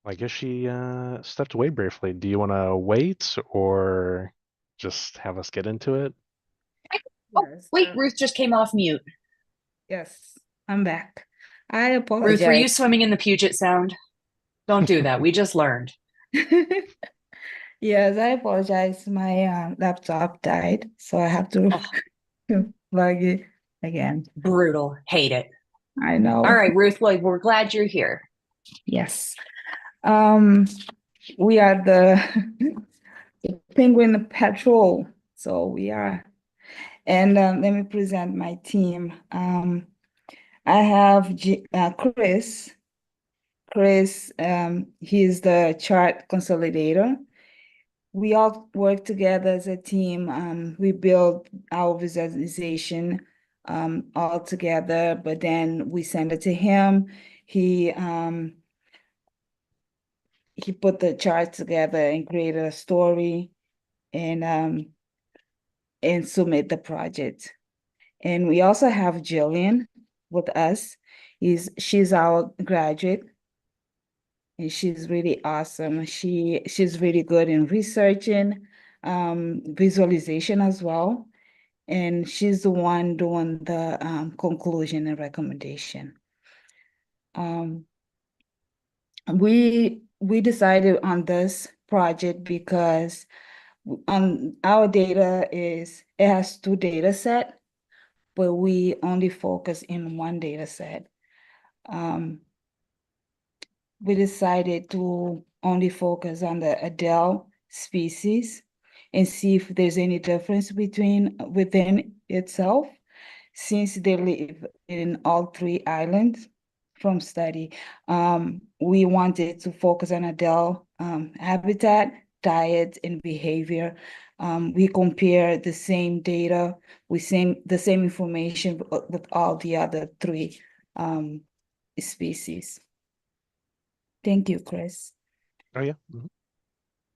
I guess she stepped away briefly. Do you want to wait or just have us get into it? Oh, Yes. wait, Ruth just came off mute. Yes, I'm back. I Ruth, were apologize. you swimming in the Puget Sound? Don't do that. We just learned. Yes, I apologize. My laptop died, so I have to Oh, plug it again. brutal. Hate it. I know. All right, Ruth, well, we're glad you're here. Yes. Um, we are the Penguin Patrol. So we are. And let me present my team. I have Chris. Chris, he's the chart consolidator. We all work together as a team. We build our visualization all together, but then we send it to him. He put the charts together and created a story and submit the project. And we also have Jillian with us. She's our graduate, and she's really awesome. She's really good in researching, visualization as well. And she's the one doing the conclusion and recommendation. We decided on this project because our data it has two data set, but we only focus in one data set. We decided to only focus on the Adele species and see if there's any difference within itself, since they live in all three islands from study. We wanted to focus on Adele habitat, diet, and behavior. We compare the same data the same information with all the other three species. Thank you, Chris. Oh yeah.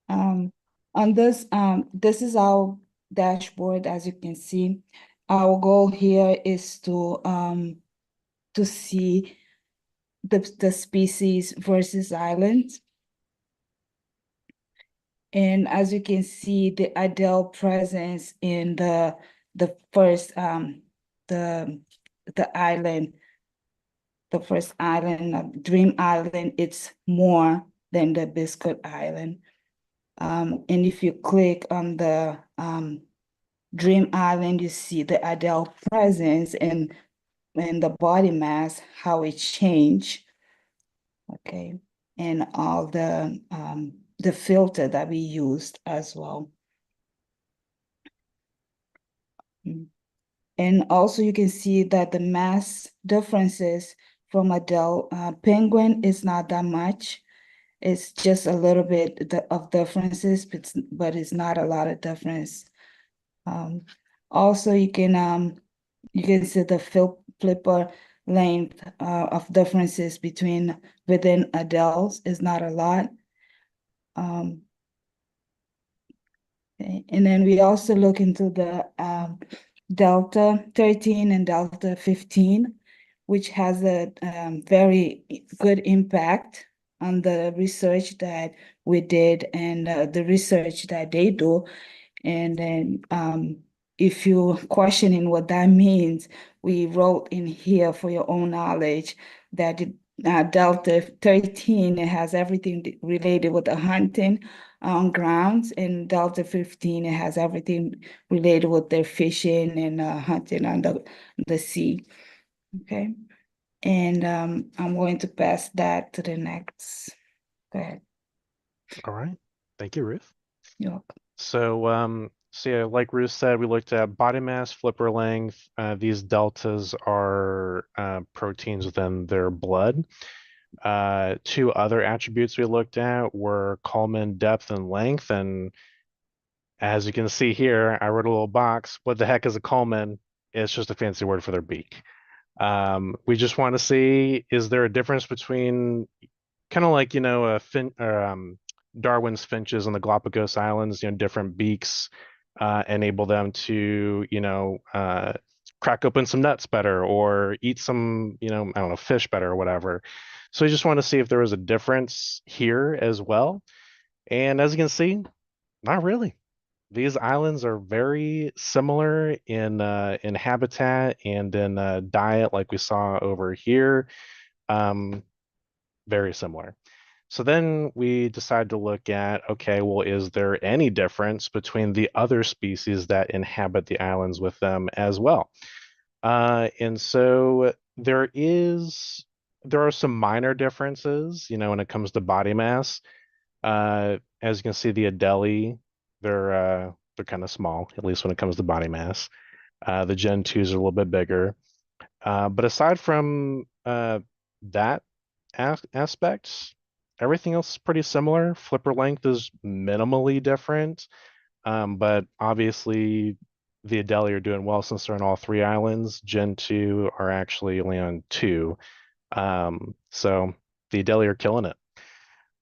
On this is our dashboard, as you can see. Our goal here is to see the species versus islands. And as you can see, the Adele presence in the first the island, the first island, Dream Island, it's more than the Biscuit Island. And if you click on the Dream Island, you see the Adele presence and the body mass, how it changed. Okay, and all the filter that we used as well. And also you can see that the mass differences from Adele penguin is not that much. It's just a little bit of differences, but it's not a lot of difference. Also, you can see the flipper length of differences within adults is not a lot. And then we also look into the Delta 13 and Delta 15, which has a very good impact on the research that we did and the research that they do. And then if you're questioning what that means, we wrote in here for your own knowledge that Delta 13, it has everything related with the hunting on grounds, and Delta 15, it has everything related with their fishing and hunting on the sea. Okay. And I'm going to pass that to the next. Go ahead. All right. Thank you, Ruth. You're welcome. So yeah, like Ruth said, we looked at body mass, flipper length. These deltas are proteins within their blood. Two other attributes we looked at were Kalman depth and length. And as you can see here, I wrote a little box. What the heck is a Kalman? It's just a fancy word for their beak. We just want to see, is there a difference between kind of like, Darwin's finches on the Galapagos Islands, different beaks enable them to, crack open some nuts better or eat some, I don't know, fish better or whatever. So I just want to see if there was a difference here as well. And as you can see, not really. These islands are very similar in habitat and in diet, like we saw over here. Very similar. So then we decided to look at, okay, well, is there any difference between the other species that inhabit the islands with them as well? And so there are some minor differences, when it comes to body mass. As you can see, the Adelie, they're kind of small, at least when it comes to body mass. The Gen 2s are a little bit bigger. But aside from that aspect, everything else is pretty similar. Flipper length is minimally different, but obviously the Adelie are doing well since they're on all three islands. Gen 2 are actually only on two. So the Adelie are killing it.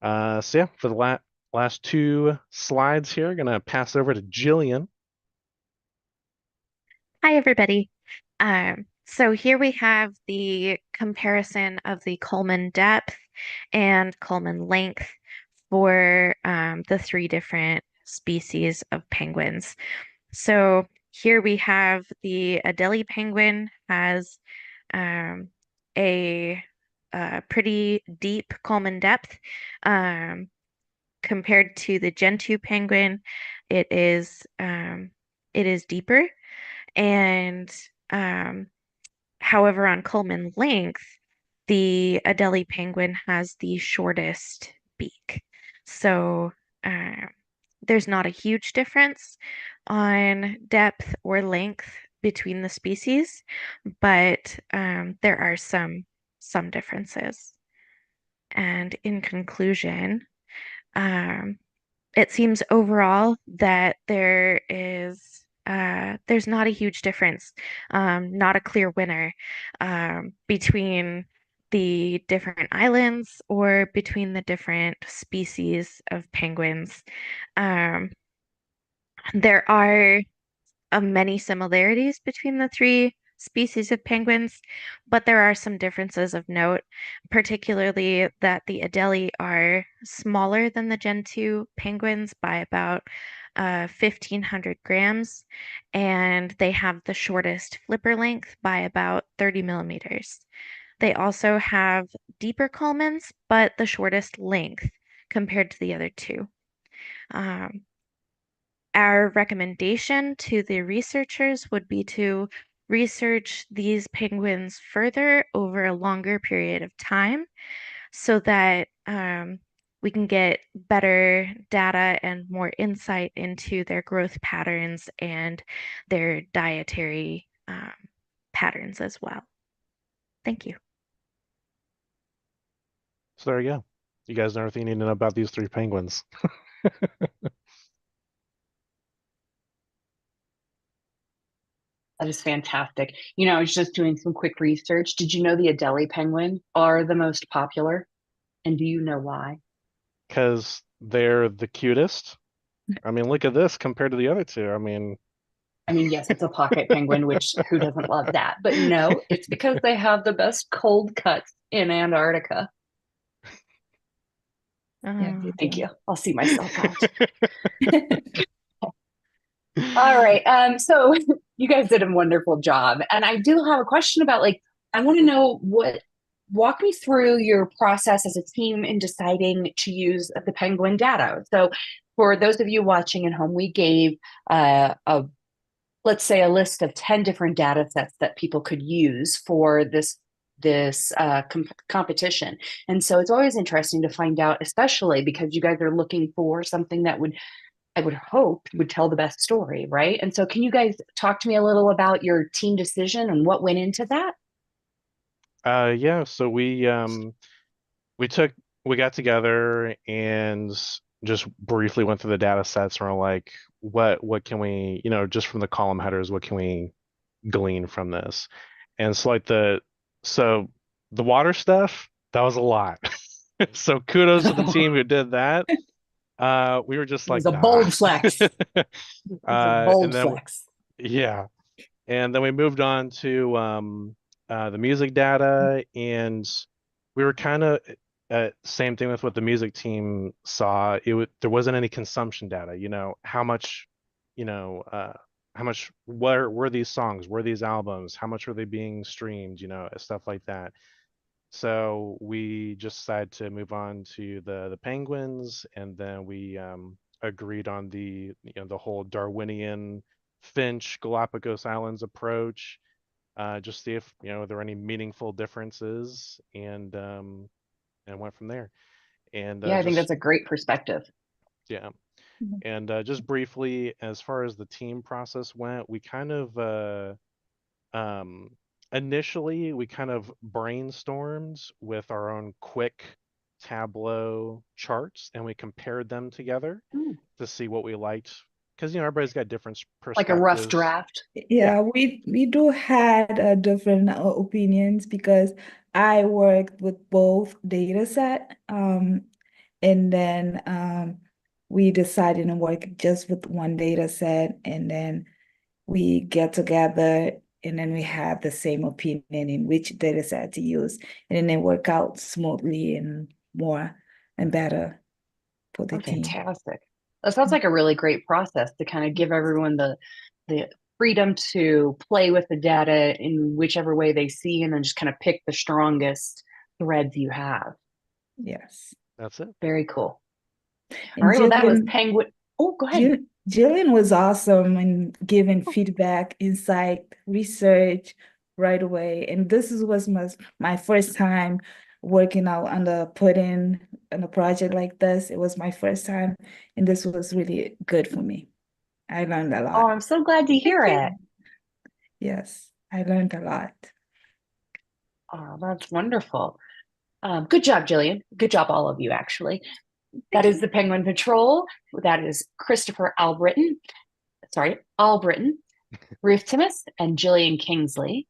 So yeah, for the last two slides here, I'm gonna pass over to Jillian. Hi, everybody. So here we have the comparison of the Coleman depth and Coleman length for the three different species of penguins. So here we have the Adelie penguin has a, pretty deep Coleman depth. Compared to the Gen 2 penguin, it is deeper. And however, on Coleman length, the Adelie penguin has the shortest beak. So there's not a huge difference on depth or length between the species, but there are some differences. And in conclusion, it seems overall that there's not a huge difference, not a clear winner between the different islands or between the different species of penguins. There are many similarities between the three species of penguins, but there are some differences of note, particularly that the Adelie are smaller than the Gen 2 penguins by about 1,500 grams, and they have the shortest flipper length by about 30 millimeters. They also have deeper culmens, but the shortest length compared to the other two. Our recommendation to the researchers would be to research these penguins further over a longer period of time so that we can get better data and more insight into their growth patterns and their dietary patterns as well. Thank you. So there you go. You guys know everything you need to know about these 3 penguins. That is fantastic. You know, I was just doing some quick research. Did you know the Adelie penguin are the most popular? And do you know why? Because they're the cutest. I mean, look at this compared to the other 2. I mean, yes, it's a pocket penguin, which who doesn't love that? But no, it's because they have the best cold cuts in Antarctica. Yeah, Thank you. I'll see myself out. All right. So you guys did a wonderful job. And I do have a question about I want to know walk me through your process as a team in deciding to use the Penguin data. So for those of you watching at home, we gave let's say a list of 10 different data sets that people could use for this competition. And so it's always interesting to find out, especially because you guys are looking for something that I would hope would tell the best story, right? And so can you guys talk to me a little about your team decision and what went into that? yeah, so we got together and just briefly went through the data sets and we're like, what can we, just from the column headers, what can we glean from this? And so the water stuff, that was a lot. So kudos to the team who did that. We were just It was like, a nah. bold flex. It's a bold flex. Yeah. And then we moved on to the music data, and we were kind of same thing with what the music team saw. There wasn't any consumption data. How much were these songs, were these albums, how much were they being streamed, stuff like that. So we just decided to move on to the penguins, and then we agreed on the whole Darwinian Finch Galapagos Islands approach, just see if there are any meaningful differences, and went from there. And Yeah, I think that's a great perspective. yeah. And just briefly, as far as the team process went, we kind of initially we kind of brainstormed with our own quick Tableau charts, and we compared them together to see what we liked, because everybody's got different Like a rough perspectives. draft. Yeah, we do had different opinions because I worked with both data set, and then we decided to work just with one data set, and then we get together and then we have the same opinion in which data set to use, and then they work out smoothly and more and better for the team. Fantastic. That sounds like a really great process to kind of give everyone the freedom to play with the data in whichever way they see, and then just kind of pick the strongest threads you have. Yes. That's it. Very cool. And all right, well, that was Jillian, Penguin. Oh, go ahead. Jillian was awesome in giving feedback, insight, research right away. And was my first time working out on a project like this. It was my first time, and this was really good for me. I learned a lot. Oh, I'm so glad to hear it. Yes, I learned a lot. Oh, that's wonderful. Good job, Jillian. Good job, all of you, actually. That is the Penguin Patrol. That is Christopher Albritton, Ruth Timmis, and Jillian Kingsley.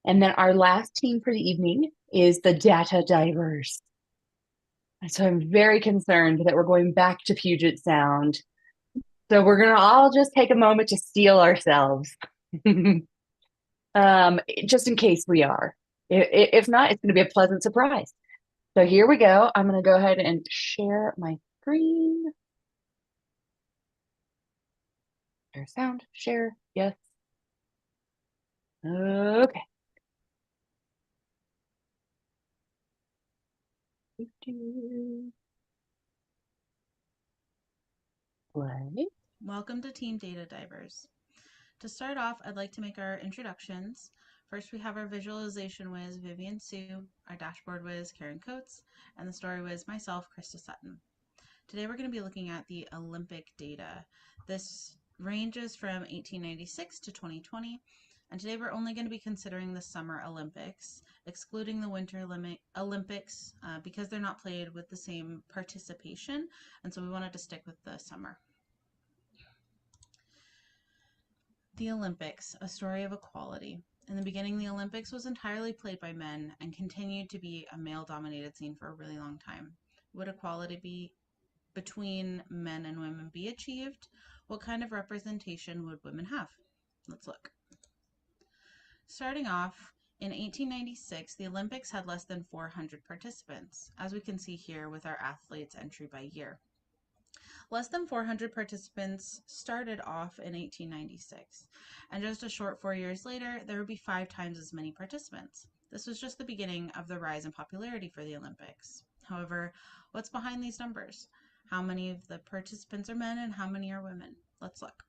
And then our last team for the evening is the Data Divers. So I'm very concerned that we're going back to Puget Sound. So we're going to all just take a moment to steel ourselves. just in case we are. If not, it's going to be a pleasant surprise. So here we go. I'm going to go ahead and share my screen. Share sound, share, yes. Okay. Play. Welcome to Team Data Divers. To start off, I'd like to make our introductions. First, we have our visualization whiz, Vivian Sue, our dashboard whiz, Karen Coates, and the story whiz, myself, Krista Sutton. Today, we're going to be looking at the Olympic data. This ranges from 1896 to 2020, and today we're only going to be considering the Summer Olympics, excluding the Winter Olympics because they're not played with the same participation, and so we wanted to stick with the summer. The Olympics, a story of equality. In the beginning, the Olympics was entirely played by men and continued to be a male-dominated scene for a really long time. Would equality be between men and women be achieved? What kind of representation would women have? Let's look. Starting off, in 1896, the Olympics had less than 400 participants, as we can see here with our athletes' entry by year. Less than 400 participants started off in 1896, and just a short 4 years later, there would be 5 times as many participants. This was just the beginning of the rise in popularity for the Olympics. However, what's behind these numbers? How many of the participants are men and how many are women? Let's look.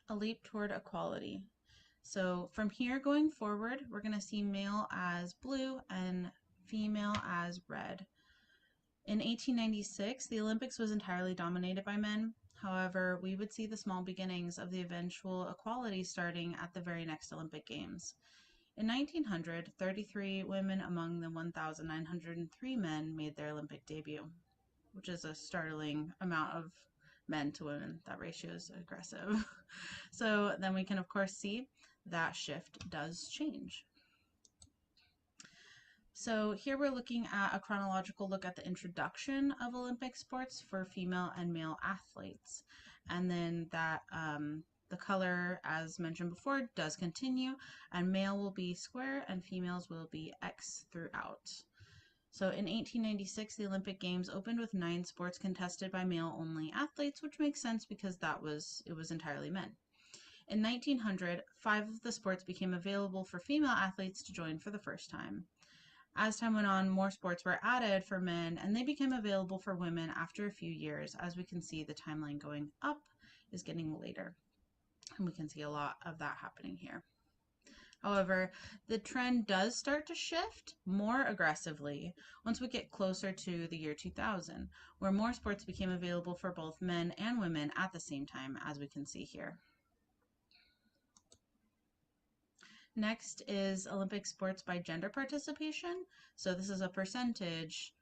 A leap toward equality. So from here going forward, we're going to see male as blue and female as red. In 1896, the Olympics was entirely dominated by men. However, we would see the small beginnings of the eventual equality starting at the very next Olympic Games. In 1900, 33 women among the 1,903 men made their Olympic debut, which is a startling amount of men to women. That ratio is aggressive. So then we can, of course, see that shift does change. So here we're looking at a chronological look at the introduction of Olympic sports for female and male athletes. And then that the color, as mentioned before, does continue, and male will be square and females will be X throughout. So in 1896, the Olympic Games opened with 9 sports contested by male-only athletes, which makes sense because it was entirely men. In 1900, 5 of the sports became available for female athletes to join for the first time. As time went on, more sports were added for men, and they became available for women after a few years. As we can see, the timeline going up is getting later, and we can see a lot of that happening here. However, the trend does start to shift more aggressively once we get closer to the year 2000, where more sports became available for both men and women at the same time, as we can see here. Next is Olympic sports by gender participation. So this is a percentage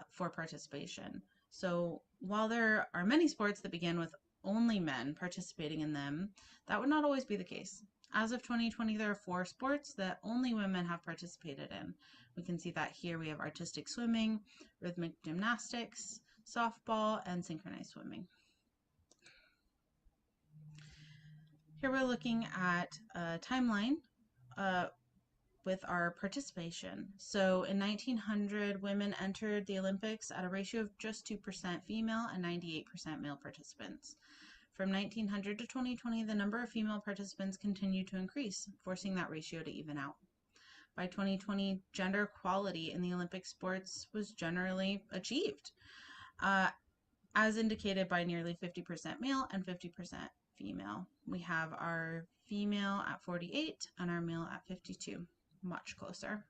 for participation. So while there are many sports that begin with only men participating in them, that would not always be the case. As of 2020, there are 4 sports that only women have participated in. We can see that here we have artistic swimming, rhythmic gymnastics, softball, and synchronized swimming. Here we're looking at a timeline with our participation. So in 1900, women entered the Olympics at a ratio of just 2% female and 98% male participants. From 1900 to 2020, the number of female participants continued to increase, forcing that ratio to even out. By 2020, gender equality in the Olympic sports was generally achieved, as indicated by nearly 50% male and 50% female. We have our female at 48 and our male at 52, much closer.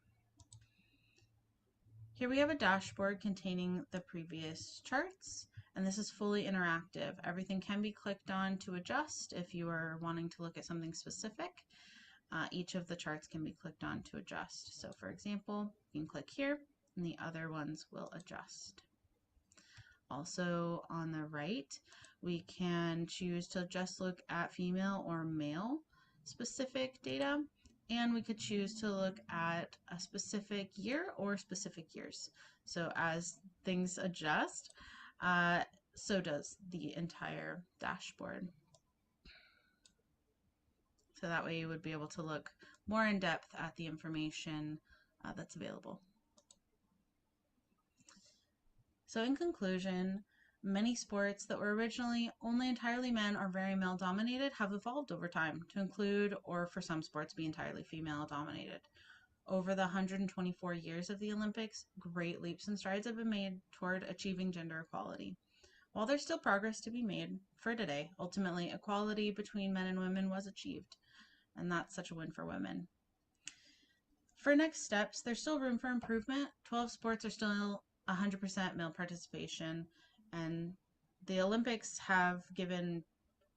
Here we have a dashboard containing the previous charts, and this is fully interactive. Everything can be clicked on to adjust if you are wanting to look at something specific. Each of the charts can be clicked on to adjust. So for example, you can click here and the other ones will adjust. Also on the right, we can choose to just look at female or male specific data, and we could choose to look at a specific year or specific years. So as things adjust, so does the entire dashboard. So that way you would be able to look more in depth at the information that's available. So in conclusion, many sports that were originally only entirely men or very male dominated have evolved over time to include, or for some sports, be entirely female dominated. Over the 124 years of the Olympics, great leaps and strides have been made toward achieving gender equality. While there's still progress to be made, for today, ultimately equality between men and women was achieved, and that's such a win for women. For next steps, there's still room for improvement. 12 sports are still 100% male participation, and the Olympics have given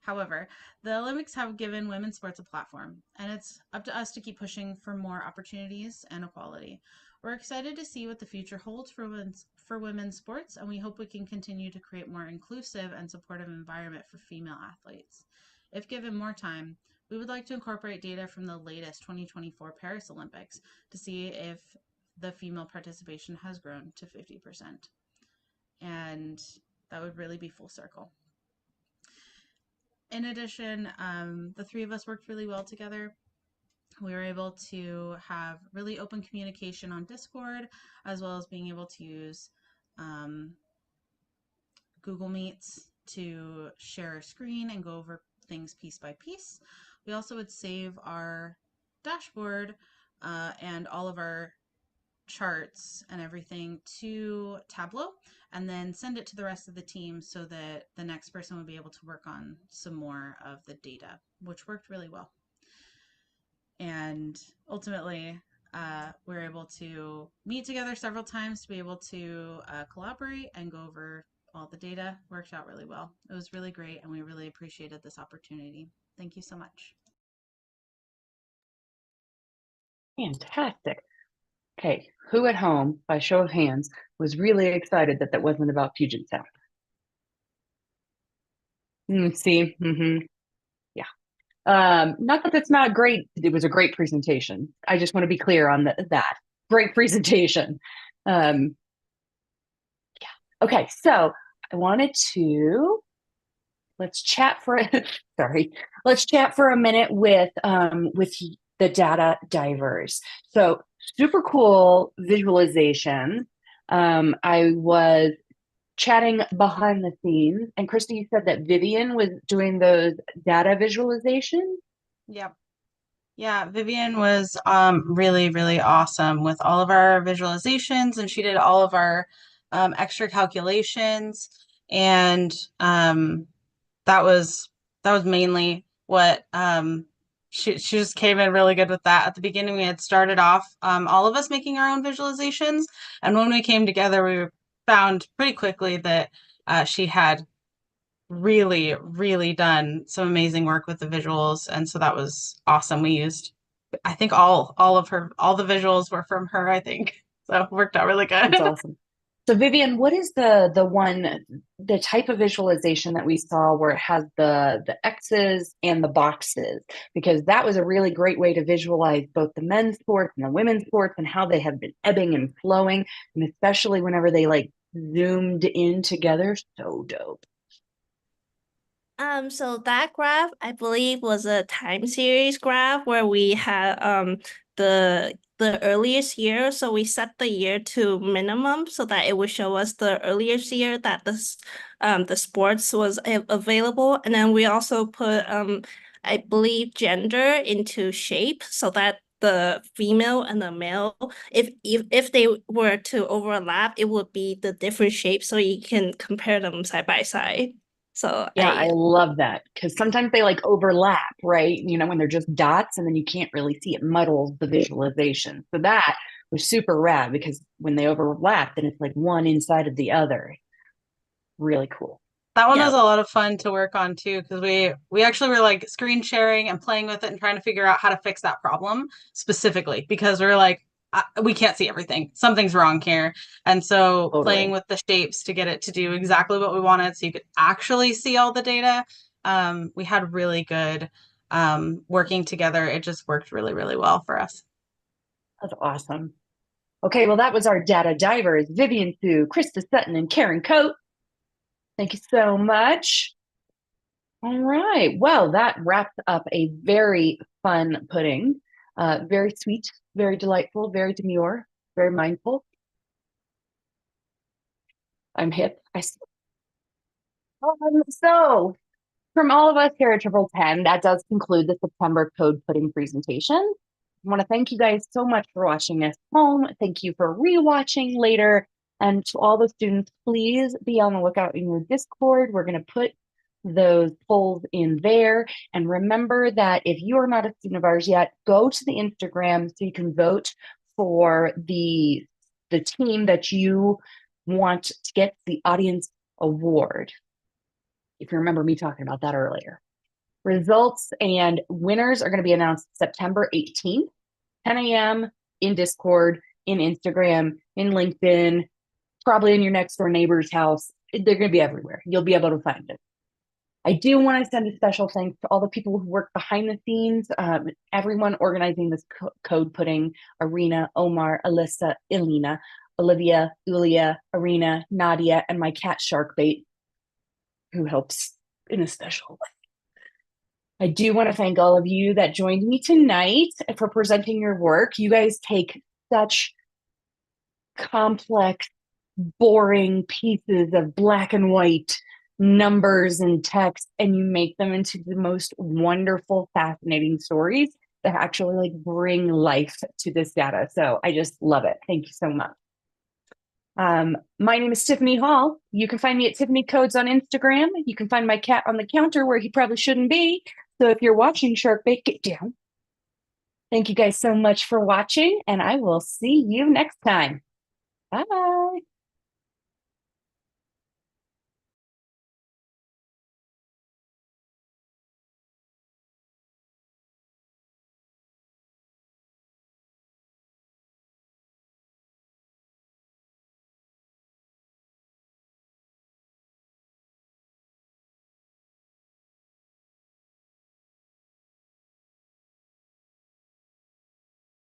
women's sports a platform, and it's up to us to keep pushing for more opportunities and equality. We're excited to see what the future holds for women's sports, and we hope we can continue to create more inclusive and supportive environment for female athletes. If given more time, we would like to incorporate data from the latest 2024 Paris Olympics to see if the female participation has grown to 50%. And that would really be full circle. In addition, the three of us worked really well together. We were able to have really open communication on Discord, as well as being able to use Google Meets to share a screen and go over things piece by piece. We also would save our dashboard and all of our charts and everything to Tableau, and then send it to the rest of the team so that the next person would be able to work on some more of the data, which worked really well. And ultimately, we're able to meet together several times to be able to collaborate and go over all the data. Worked out really well. It was really great, and we really appreciated this opportunity. Thank you so much. Fantastic. Okay, who at home, by show of hands, was really excited that that wasn't about Puget Sound? See, yeah. Not that that's not great. It was a great presentation. I just want to be clear on that. Great presentation. Yeah. Okay, so I wanted to let's chat for let's chat for a minute with the data divers. So super cool visualization. I was chatting behind the scenes, and Christy, you said that Vivian was doing those data visualizations. Yep. Yeah, Vivian was really, really awesome with all of our visualizations, and she did all of our extra calculations, and that was mainly what she just came in really good with that. At the beginning, we had started off all of us making our own visualizations, and when we came together, we found pretty quickly that she had really, really done some amazing work with the visuals, and so that was awesome. We used, I think, all the visuals were from her, I think. So it worked out really good. That's awesome. So Vivian, what is the type of visualization that we saw where it has the X's and the boxes? Because that was a really great way to visualize both the men's sports and the women's sports and how they have been ebbing and flowing, and especially whenever they like zoomed in together. So dope. So that graph, I believe, was a time series graph where we had the earliest year. So we set the year to minimum so that it would show us the earliest year that the sports was available. And then we also put I believe gender into shape so that the female and the male, if they were to overlap, it would be the different shapes so you can compare them side by side. So yeah, I love that because sometimes they like overlap, right? You know, when they're just dots and then you can't really see, it muddles the visualization. So that was super rad because when they overlap, then it's like one inside of the other. Really cool. That one was a lot of fun to work on too, because we actually were like screen sharing and playing with it and trying to figure out how to fix that problem specifically because we were like, we can't see everything. Something's wrong here. And so playing with the shapes to get it to do exactly what we wanted so you could actually see all the data. We had really good working together. It just worked really, really well for us. That's awesome. Okay, well, that was our data divers, Vivian Sue, Krista Sutton, and Karen Coate. Thank you so much. All right. Well, that wraps up a very fun pudding. Very sweet, very delightful, very demure, very mindful. I'm hip. So from all of us here at TripleTen, that does conclude the September code pudding presentation. I want to thank you guys so much for watching us home. Thank you for rewatching later. And to all the students, please be on the lookout in your Discord. We're going to put those polls in there. And remember that if you are not a student of ours yet, go to the Instagram so you can vote for the team that you want to get the audience award. If you remember me talking about that earlier. Results and winners are going to be announced September 18th, 10 a.m. in Discord, in Instagram, in LinkedIn, probably in your next door neighbor's house. They're going to be everywhere. You'll be able to find it. I do want to send a special thanks to all the people who work behind the scenes, everyone organizing this code pudding, Arena, Omar, Alyssa, Elena, Olivia, Ulia, Arena, Nadia, and my cat Sharkbait, who helps in a special way. I do want to thank all of you that joined me tonight for presenting your work. You guys take such complex, boring pieces of black and white numbers and text, and you make them into the most wonderful, fascinating stories that actually like bring life to this data. So I just love it. Thank you so much. My name is Tiffany Hall. You can find me at Tiffany Codes on Instagram. You can find my cat on the counter where he probably shouldn't be. So if you're watching Sharkbait, get down. Thank you guys so much for watching, and I will see you next time. Bye.